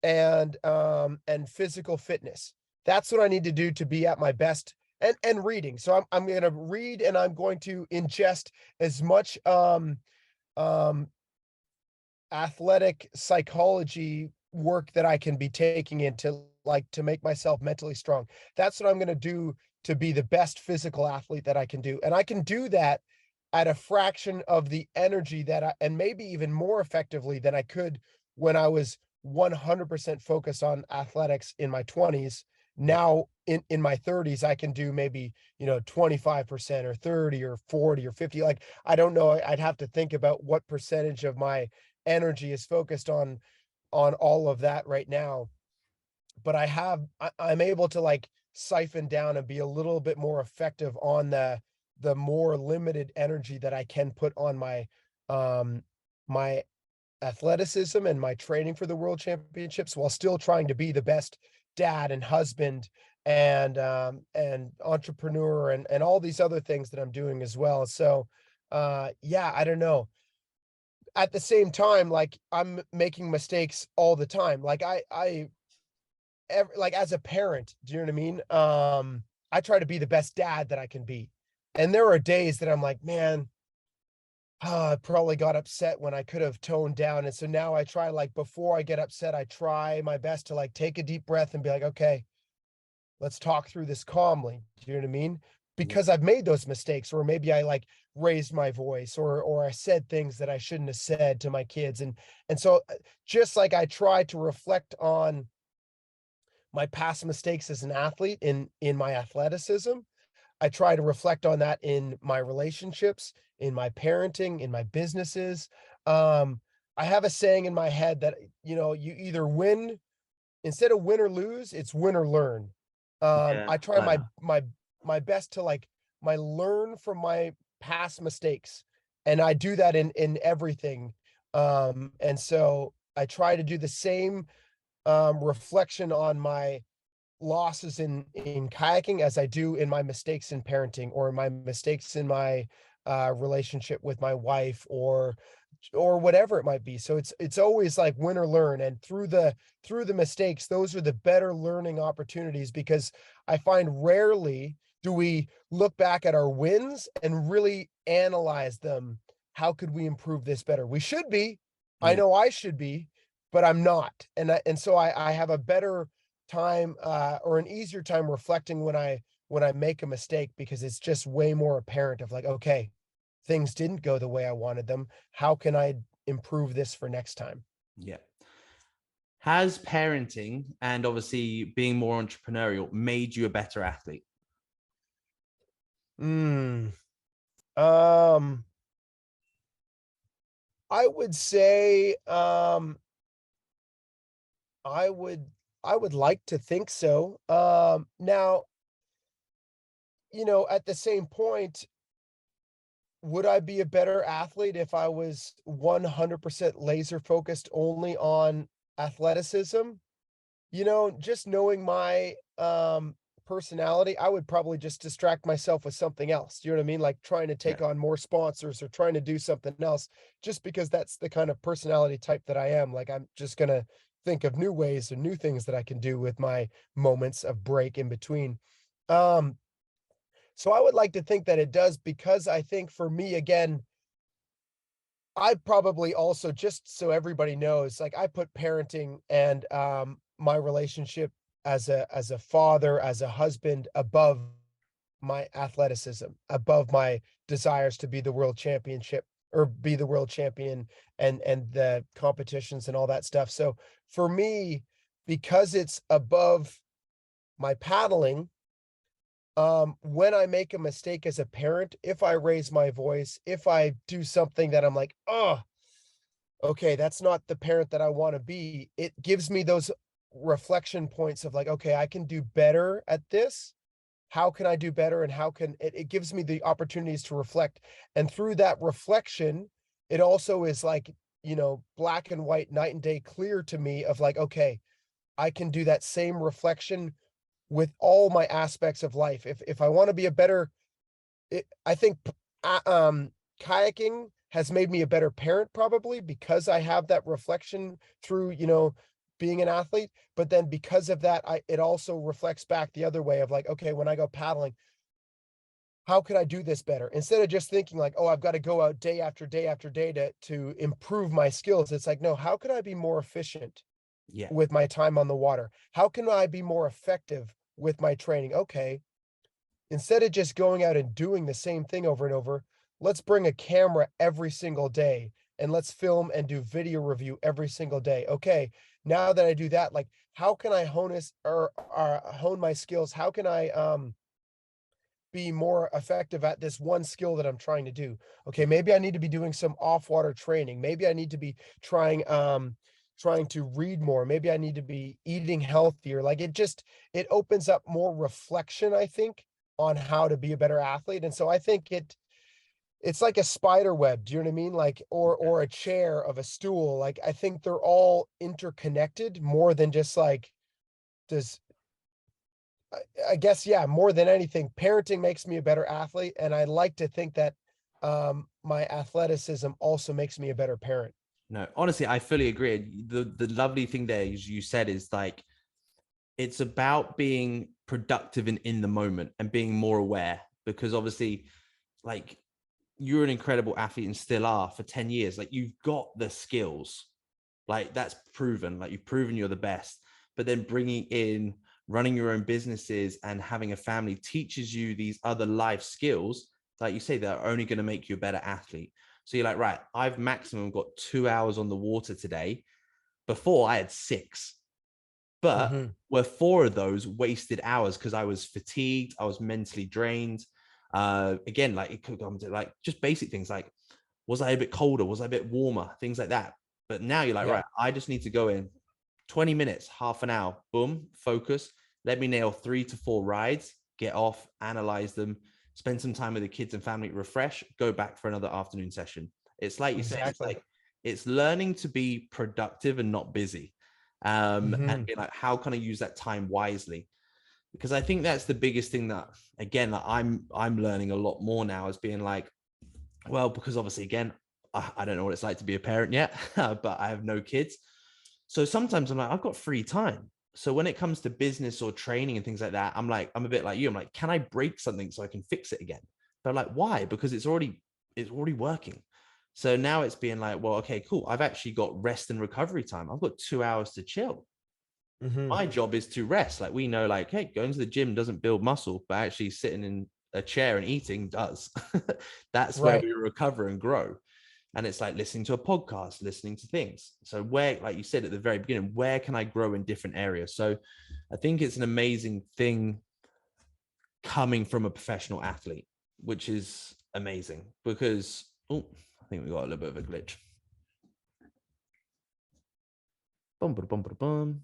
and physical fitness. That's what I need to do to be at my best, and reading. So I'm going to read, and I'm going to ingest as much um athletic psychology work that I can be taking into like to make myself mentally strong. That's what I'm going to do to be the best physical athlete that I can do. And I can do that at a fraction of the energy and maybe even more effectively than I could when I was 100% focused on athletics in my 20s. Yeah. Now in my 30s, I can do maybe, 25% or 30 or 40 or 50. Like, I don't know. I'd have to think about what percentage of my energy is focused on all of that right now. But I'm able to like siphon down and be a little bit more effective on the more limited energy that I can put on my athleticism and my training for the world championships, while still trying to be the best dad and husband and entrepreneur and all these other things that I'm doing as well. So yeah, I don't know. At the same time, like, I'm making mistakes all the time. Like, like, as a parent, do you know what I mean? I try to be the best dad that I can be. And there are days that I'm like, man, I probably got upset when I could have toned down. And so now I try, like, before I get upset, I try my best to like take a deep breath and be like, okay, let's talk through this calmly. Do you know what I mean? Yeah. Because I've made those mistakes, or maybe I like raised my voice, or I said things that I shouldn't have said to my kids. And so just like I try to reflect on my past mistakes as an athlete in my athleticism, I try to reflect on that in my relationships, in my parenting, in my businesses. Um, I have a saying in my head that, you either win, instead of win or lose, it's win or learn. Yeah. I try I like that. my best to like my learn from my past mistakes, and I do that in everything. And so I try to do the same reflection on my losses in kayaking as I do in my mistakes in parenting, or my mistakes in my relationship with my wife, or whatever it might be. So it's always like win or learn. And through the mistakes, those are the better learning opportunities, because I find rarely do we look back at our wins and really analyze them. How could we improve this better? We should be. I Yeah. know I should be, but I'm not. And so I have a better time, or an easier time reflecting when I make a mistake, because it's just way more apparent of like, okay, things didn't go the way I wanted them. How can I improve this for next time? Yeah. Has parenting and obviously being more entrepreneurial made you a better athlete? Mm, um, I would say, I would I would like to think so. Now, at the same point, would I be a better athlete if I was 100% laser focused only on athleticism? Just knowing my personality, I would probably just distract myself with something else. You know what I mean? Like trying to Yeah. take on more sponsors or trying to do something else, just because that's the kind of personality type that I am. Like I'm just gonna think of new ways and new things that I can do with my moments of break in between. Um, so I would like to think that it does, because I think for me, again, I probably also, just so everybody knows, like I put parenting and my relationship as a father, as a husband, above my athleticism, above my desires to be the world championship, or be the world champion, and the competitions and all that stuff. So for me, because it's above my paddling, when I make a mistake as a parent, if I raise my voice, if I do something that I'm like, oh, okay, that's not the parent that I want to be, it gives me those reflection points of like, okay, I can do better at this. How can I do better? And how can it gives me the opportunities to reflect. And through that reflection, it also is like, black and white, night and day clear to me of like, okay, I can do that same reflection with all my aspects of life. If I want to be a better, I think kayaking has made me a better parent, probably because I have that reflection through, being an athlete. But then because of that, it also reflects back the other way of like, okay, when I go paddling, how could I do this better? Instead of just thinking like, oh, I've got to go out day after day after day to improve my skills. It's like, no, how could I be more efficient Yeah. with my time on the water? How can I be more effective with my training? Okay, instead of just going out and doing the same thing over and over, let's bring a camera every single day and let's film and do video review every single day. Okay, now that I do that, like how can I hone my skills? How can I be more effective at this one skill that I'm trying to do? Okay, maybe I need to be doing some off-water training. Maybe I need to be trying to read more. Maybe I need to be eating healthier. Like it opens up more reflection, I think, on how to be a better athlete. And so I think it's like a spider web. Do you know what I mean? Like or a chair of a stool. Like I think they're all interconnected more than just like does I guess, yeah, more than anything, parenting makes me a better athlete, and I like to think that my athleticism also makes me a better parent. No, honestly, I fully agree. The lovely thing there is you said is like it's about being productive and in the moment and being more aware, because obviously like you're an incredible athlete and still are for 10 years. Like you've got the skills, like that's proven, like you've proven you're the best. But then bringing in running your own businesses and having a family teaches you these other life skills, like you say, that are only going to make you a better athlete. So you're like, right, I've maximum got 2 hours on the water today. Before I had six, but Mhm. were four of those wasted hours because I was fatigued, I was mentally drained. Again, like it could come to like just basic things like, was I a bit colder? Was I a bit warmer? Things like that. But now you're like, Yeah, right, I just need to go in 20 minutes, half an hour, boom, focus. Let me nail 3 to 4 rides, get off, analyze them, spend some time with the kids and family, refresh, go back for another afternoon session. It's like you said, it's exactly. like, it's learning to be productive and not busy. And Mhm. being like, how can I use that time wisely? Because I think that's the biggest thing that, again, like I'm learning a lot more now, is being like, Well, because obviously, again, I don't know what it's like to be a parent yet, but I have no kids. So sometimes I'm like, I've got free time. So when it comes to business or training and things like that, I'm a bit like you. I'm like, can I break something so I can fix it again? But like, why? Because it's already working. So now it's being like, well, okay, cool. I've actually got rest and recovery time. I've got 2 hours to chill. Mm-hmm. My job is to rest. Like we know, like, hey, going to the gym doesn't build muscle, but actually sitting in a chair and eating does. That's where Right. we recover and grow. And it's like listening to a podcast, listening to things. So where, like you said at the very beginning, where can I grow in different areas? So I think it's an amazing thing coming from a professional athlete, which is amazing because, oh, I think we got a little bit of a glitch. Boom, boom, boom, boom.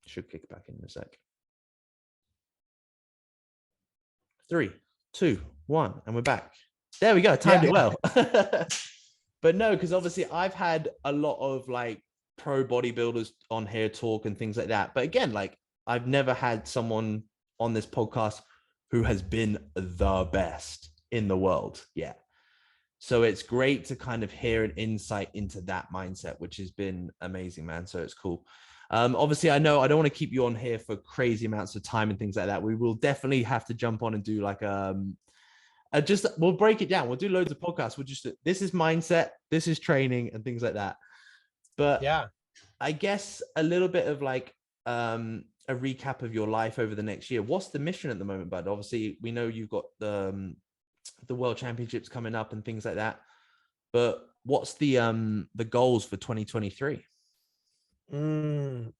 Should kick back in a sec. 3, 2, 1, and we're back. There we go. Timed it well. But no, because obviously I've had a lot of like pro bodybuilders on here talk and things like that. But again, like I've never had someone on this podcast who has been the best in the world yet. So it's great to kind of hear an insight into that mindset, which has been amazing, man. So it's cool. Obviously, I know I don't want to keep you on here for crazy amounts of time and things like that. We will definitely have to jump on and do like just we'll break it down. We'll do loads of podcasts. We'll just this is mindset, this is training, and things like that. But Yeah. I guess a little bit of like a recap of your life over the next year. What's the mission at the moment, bud? Obviously, we know you've got the World Championships coming up and things like that. But what's the goals for 2023? Mm.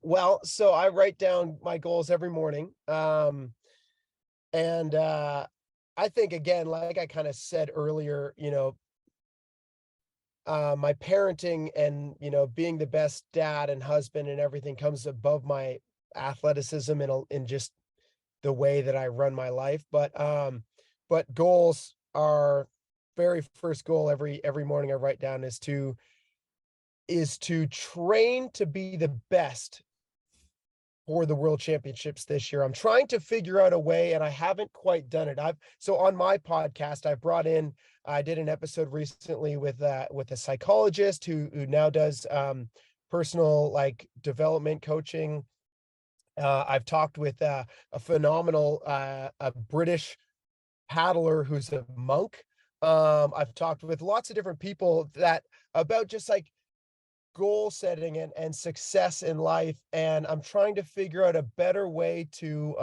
Well, so I write down my goals every morning. And I think again, like I kind of said earlier, my parenting and being the best dad and husband and everything comes above my athleticism in just the way that I run my life. But goals are very first goal every morning I write down is to train to be the best for the world championships this year. I'm trying to figure out a way, and I haven't quite done it. So on my podcast, I did an episode recently with a psychologist who now does personal like development coaching. I've talked with a phenomenal a British paddler who's a monk. I've talked with lots of different people that about just like goal setting and success in life, and I'm trying to figure out a better way to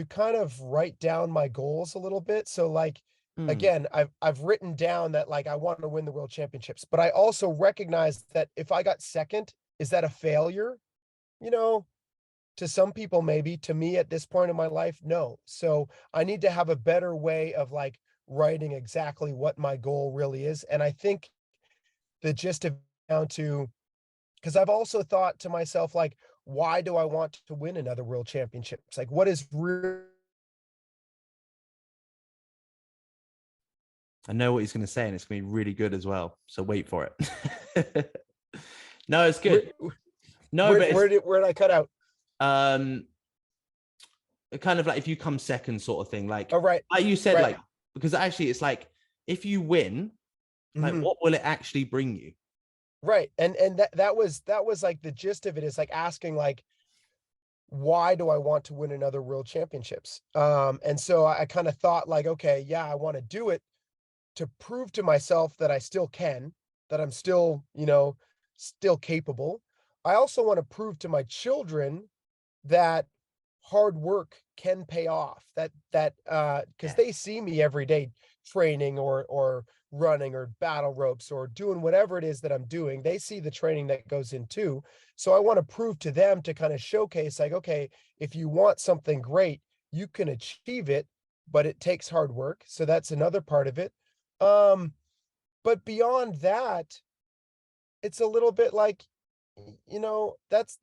kind of write down my goals a little bit. So like Hmm. again, I've written down that like I want to win the world championships, but I also recognize that if I got second, is that a failure? You know, to some people maybe, to me at this point in my life, no. So I need to have a better way of like writing exactly what my goal really is. And I think the gist of down to because I've also thought to myself, like, why do I want to win another world championships? Like, what is real? I know what he's going to say, and it's going to be really good as well. So wait for it. No, it's Where, good. No, but it's where did I cut out? um kind of like if you come second sort of thing, Oh, right, like you said, right. like because actually it's like if you win, like Mhm. what will it actually bring you? Right. And that was like the gist of it is like asking like, why do I want to win another world championships? And so I kind of thought like, okay, yeah, I want to do it to prove to myself that I still can, that I'm still, still capable. I also want to prove to my children that hard work can pay off, because Yeah. they see me every day training or running or battle ropes or doing whatever it is that I'm doing. They see the training that goes into. So I want to prove to them, to kind of showcase like, okay, if you want something great, you can achieve it, but it takes hard work. So that's another part of it. um but beyond that, it's a little bit like,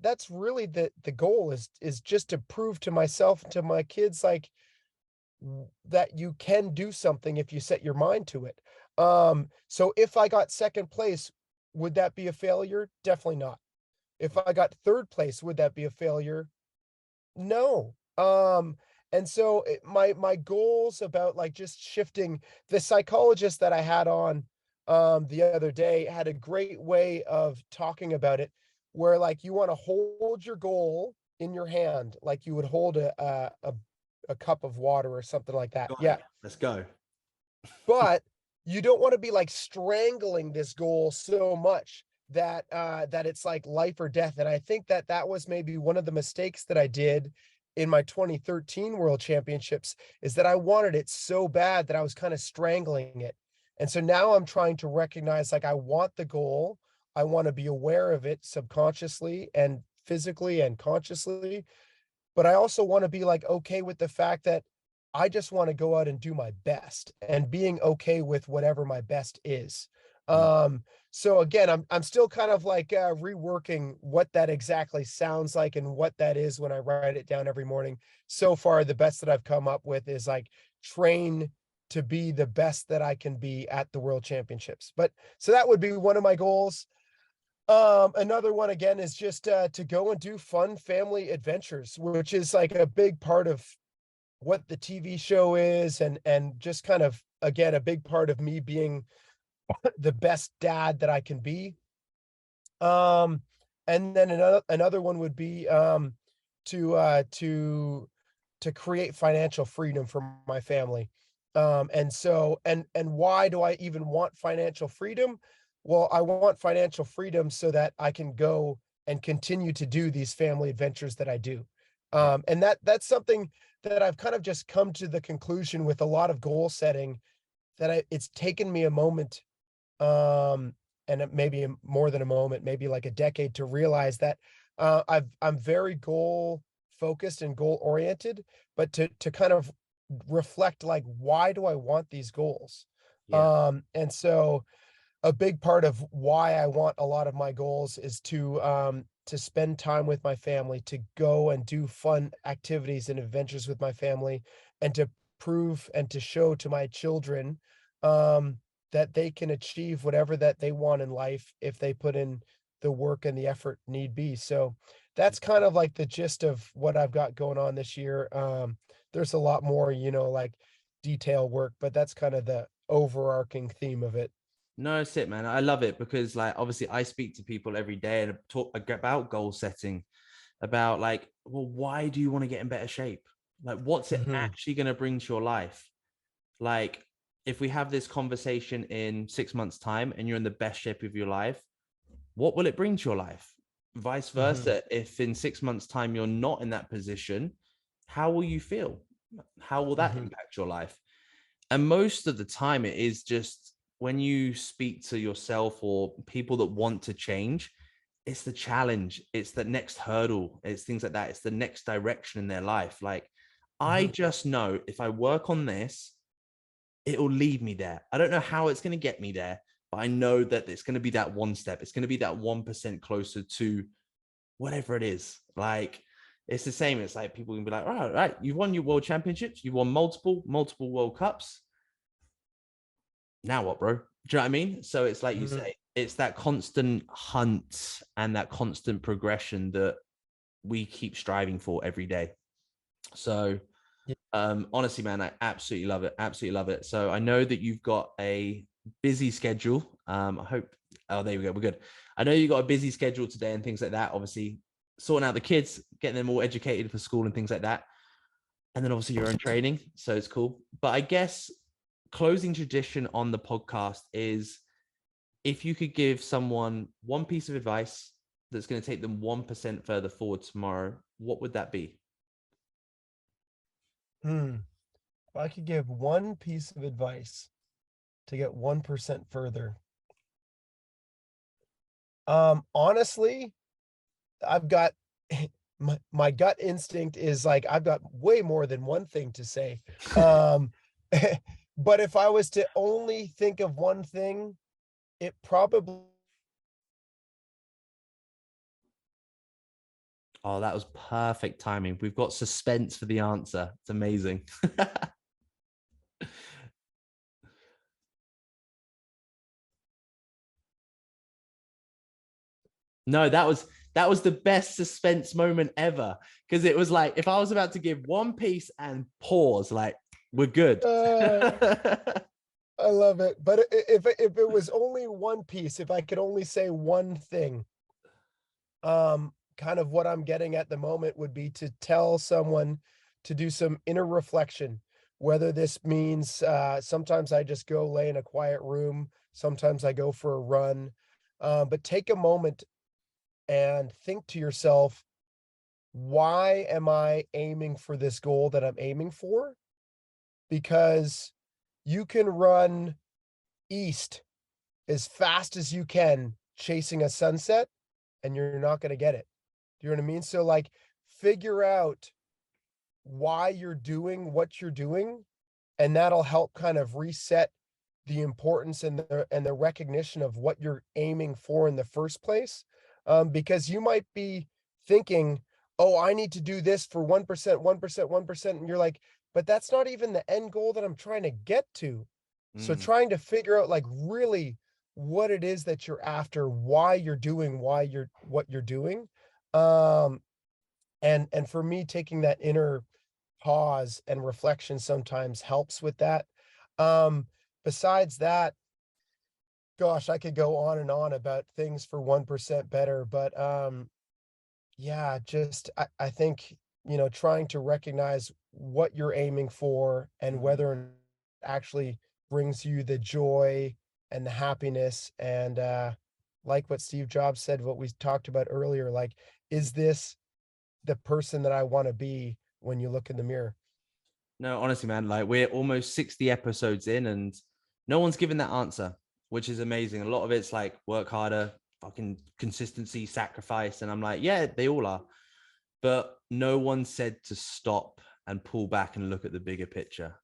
that's really the goal is just to prove to myself and to my kids like that you can do something if you set your mind to it. So if I got second place, would that be a failure? Definitely not. If I got third place, would that be a failure? No. And so my goals about like just shifting, the psychologist that I had on the other day had a great way of talking about it, where like you want to hold your goal in your hand like you would hold a cup of water or something like that. Got Yeah. it. Let's go. But you don't want to be like strangling this goal so much that that it's like life or death. And I think that that was maybe one of the mistakes that I did in my 2013 World Championships, is that I wanted it so bad that I was kind of strangling it. And so now I'm trying to recognize, like, I want the goal, I want to be aware of it subconsciously and physically and consciously, but I also want to be like okay with the fact that I just want to go out and do my best, and being okay with whatever my best is. Mm. So again, I'm still kind of like reworking what that exactly sounds like and what that is when I write it down every morning. So far, the best that I've come up with is like train to be the best that I can be at the World Championships. But so that would be one of my goals. Another one again is just to go and do fun family adventures, which is like a big part of what the TV show is, and just kind of again a big part of me being the best dad that I can be. Um, and then another one would be to to create financial freedom for my family. And so and why do I even want financial freedom? Well, I want financial freedom so that I can go and continue to do these family adventures that I do. Yeah. And that's something that I've kind of just come to the conclusion with a lot of goal setting, that it's taken me a moment, and it maybe more than a moment, maybe like a decade, to realize that I'm very goal focused and goal oriented, but to kind of reflect, like, why do I want these goals? Yeah. And so a big part of why I want a lot of my goals is to spend time with my family, to go and do fun activities and adventures with my family, and to prove and to show to my children um, that they can achieve whatever that they want in life if they put in the work and the effort need be. So that's kind of like the gist of what I've got going on this year. There's a lot more, like detail work, but that's kind of the overarching theme of it. No, it's it, man. I love it because, like, obviously, I speak to people every day and talk about goal setting, about like, well, why do you want to get in better shape? Like, what's it Mhm. actually going to bring to your life? Like, if we have this conversation in 6 months' time and you're in the best shape of your life, what will it bring to your life? Vice Mhm. versa, if in 6 months' time you're not in that position, how will you feel? How will that Mhm. impact your life? And most of the time, it is just when you speak to yourself or people that want to change, it's the challenge, it's the next hurdle, it's things like that, it's the next direction in their life. Like, I Mhm. just know if I work on this, it'll lead me there. I don't know how it's going to get me there, but I know that it's going to be that one step. It's going to be that 1% closer to whatever it is. Like, it's the same. It's like people can be like, all right, you've won your world championships, you've won multiple World Cups. Now what, bro? Do you know what I mean? So it's like you Mhm. say, it's that constant hunt and that constant progression that we keep striving for every day. So Yeah. honestly, man, I absolutely love it. Absolutely love it. So I know that you've got a busy schedule. I hope, oh, there we go. We're good. I know you got a busy schedule today and things like that. Obviously, sorting out the kids, getting them all educated for school and things like that. And then obviously your own training. So it's cool. But I guess closing tradition on the podcast is, if you could give someone one piece of advice that's going to take them 1% further forward tomorrow, what would that be? Hmm. If I could give one piece of advice to get 1% further, honestly, I've got my gut instinct is like I've got way more than one thing to say. Um, but if I was to only think of one thing, it probably Oh, that was perfect timing. We've got suspense for the answer. It's amazing. No, that was That was the best suspense moment ever, because it was like if I was about to give one piece and pause, like we're good. Uh, I love it. But if it was only one piece, if I could only say one thing, kind of what I'm getting at the moment would be to tell someone to do some inner reflection. Whether this means sometimes I just go lay in a quiet room, sometimes I go for a run, but take a moment and think to yourself, why am I aiming for this goal that I'm aiming for? Because you can run east as fast as you can chasing a sunset and you're not going to get it. Do you know what I mean? So like figure out why you're doing what you're doing, and that'll help kind of reset the importance and the recognition of what you're aiming for in the first place. Because you might be thinking, oh, I need to do this for 1%, 1%, 1%. And you're like, but that's not even the end goal that I'm trying to get to. So Mm. trying to figure out like really what it is that you're after, why you're doing, what you're doing. Um, and for me, taking that inner pause and reflection sometimes helps with that. Um, Besides that, gosh, I could go on and on about things for 1% better, but yeah, just I think, trying to recognize what you're aiming for and Mm. whether it actually brings you the joy and the happiness. And like what Steve Jobs said, what we talked about earlier, like, is this the person that I want to be when you look in the mirror? No, honestly, man, like we're almost 60 episodes in and no one's given that answer, which is amazing. A lot of it's like work harder, fucking consistency, sacrifice. And I'm like, yeah, they all are. But no one said to stop and pull back and look at the bigger picture,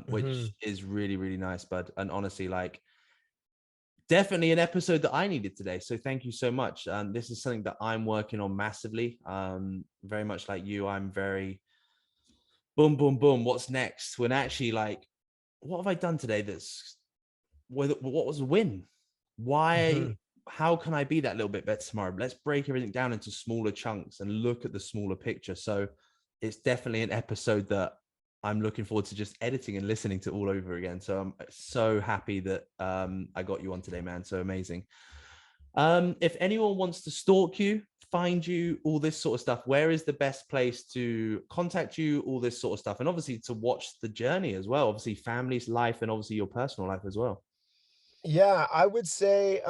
which Mhm. is really, really nice, bud. And honestly, like definitely an episode that I needed today. So thank you so much. This is something that I'm working on massively. Very much like you, I'm very boom, boom, boom. What's next? When actually, like, what have I done today? What was a win? Why? Mhm. How can I be that little bit better tomorrow? Let's break everything down into smaller chunks and look at the smaller picture. So it's definitely an episode that I'm looking forward to just editing and listening to all over again. So I'm so happy that I got you on today, man. So amazing. If anyone wants to stalk you, find you, all this sort of stuff, where is the best place to contact you, all this sort of stuff, and obviously to watch the journey as well, obviously family's life and obviously your personal life as well. Yeah, I would say,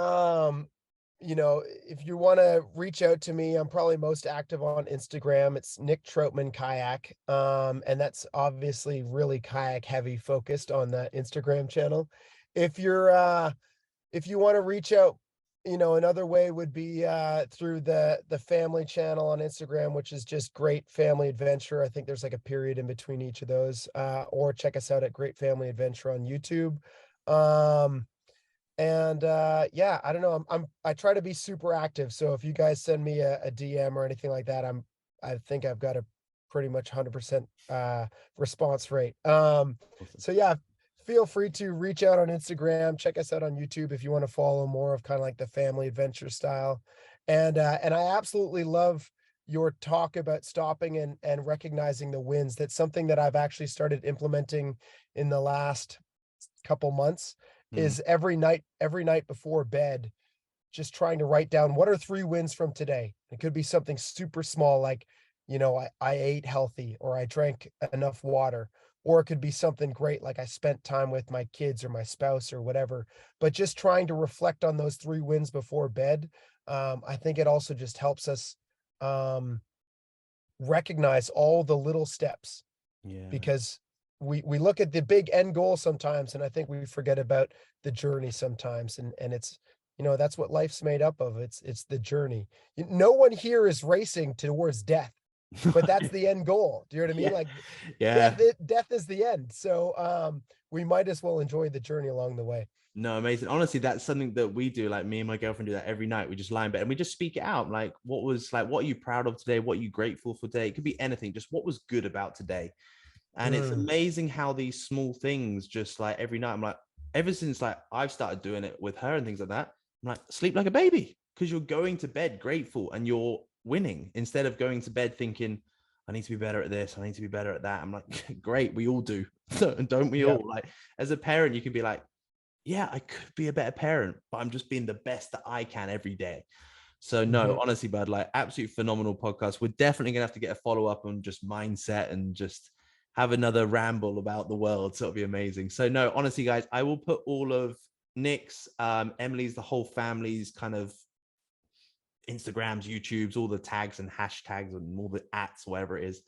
if you want to reach out to me, I'm probably most active on Instagram. It's Nick Troutman Kayak. And that's obviously really kayak heavy focused on that Instagram channel. If you're if you want to reach out, another way would be through the family channel on Instagram, which is just Great Family Adventure. I think there's like a period in between each of those. Or check us out at Great Family Adventure on YouTube. Um, and yeah, I don't know. I try to be super active. So if you guys send me a DM or anything like that, I think I've got a pretty much 100% response rate. Awesome. So yeah, feel free to reach out on Instagram, check us out on YouTube if you want to follow more of kind of like the family adventure style. And I absolutely love your talk about stopping and recognizing the wins. That's something that I've actually started implementing in the last couple months, Mm. is every night before bed, just trying to write down what are 3 wins from today. It could be something super small, like, I ate healthy, or I drank enough water, or it could be something great like I spent time with my kids or my spouse or whatever. But just trying to reflect on those 3 wins before bed, I think it also just helps us um, recognize all the little steps, Yeah, man. because we look at the big end goal sometimes, and I think we forget about the journey sometimes. And it's, that's what life's made up of. It's the journey. No one here is racing towards death, but that's the end goal. Do you know what I mean? Yeah, Like, yeah. death is the end. So we might as well enjoy the journey along the way. No, amazing. Honestly, that's something that we do. Like me and my girlfriend do that every night. We just lie in bed and we just speak it out. Like, what are you proud of today? What are you grateful for today? It could be anything. Just what was good about today. And it's Mm. amazing how these small things, just like every night, I'm like, ever since like I've started doing it with her and things like that, I'm like, sleep like a baby. because you're going to bed grateful and you're winning instead of going to bed thinking, I need to be better at this, I need to be better at that. I'm like, great, we all do. Don't we all? Like, as a parent, you can be like, yeah, I could be a better parent, but I'm just being the best that I can every day. So no, honestly, bud, like, absolute phenomenal podcast. We're definitely gonna have to get a follow-up on just mindset and just have another ramble about the world. So it'll be amazing. So no, honestly, guys, I will put all of Nick's, Emily's, the whole family's kind of Instagrams, YouTubes, all the tags and hashtags and all the ats, whatever it is.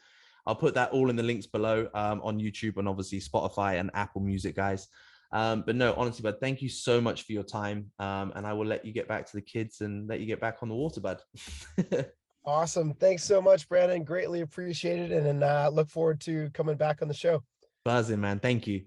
I'll put that all in the links below, on YouTube and obviously Spotify and Apple Music, guys. But no, honestly, bud, thank you so much for your time. And I will let you get back to the kids and let you get back on the water, bud. Awesome. Thanks so much, Brandon. Greatly appreciated it. And look forward to coming back on the show. Buzzing, man. Thank you.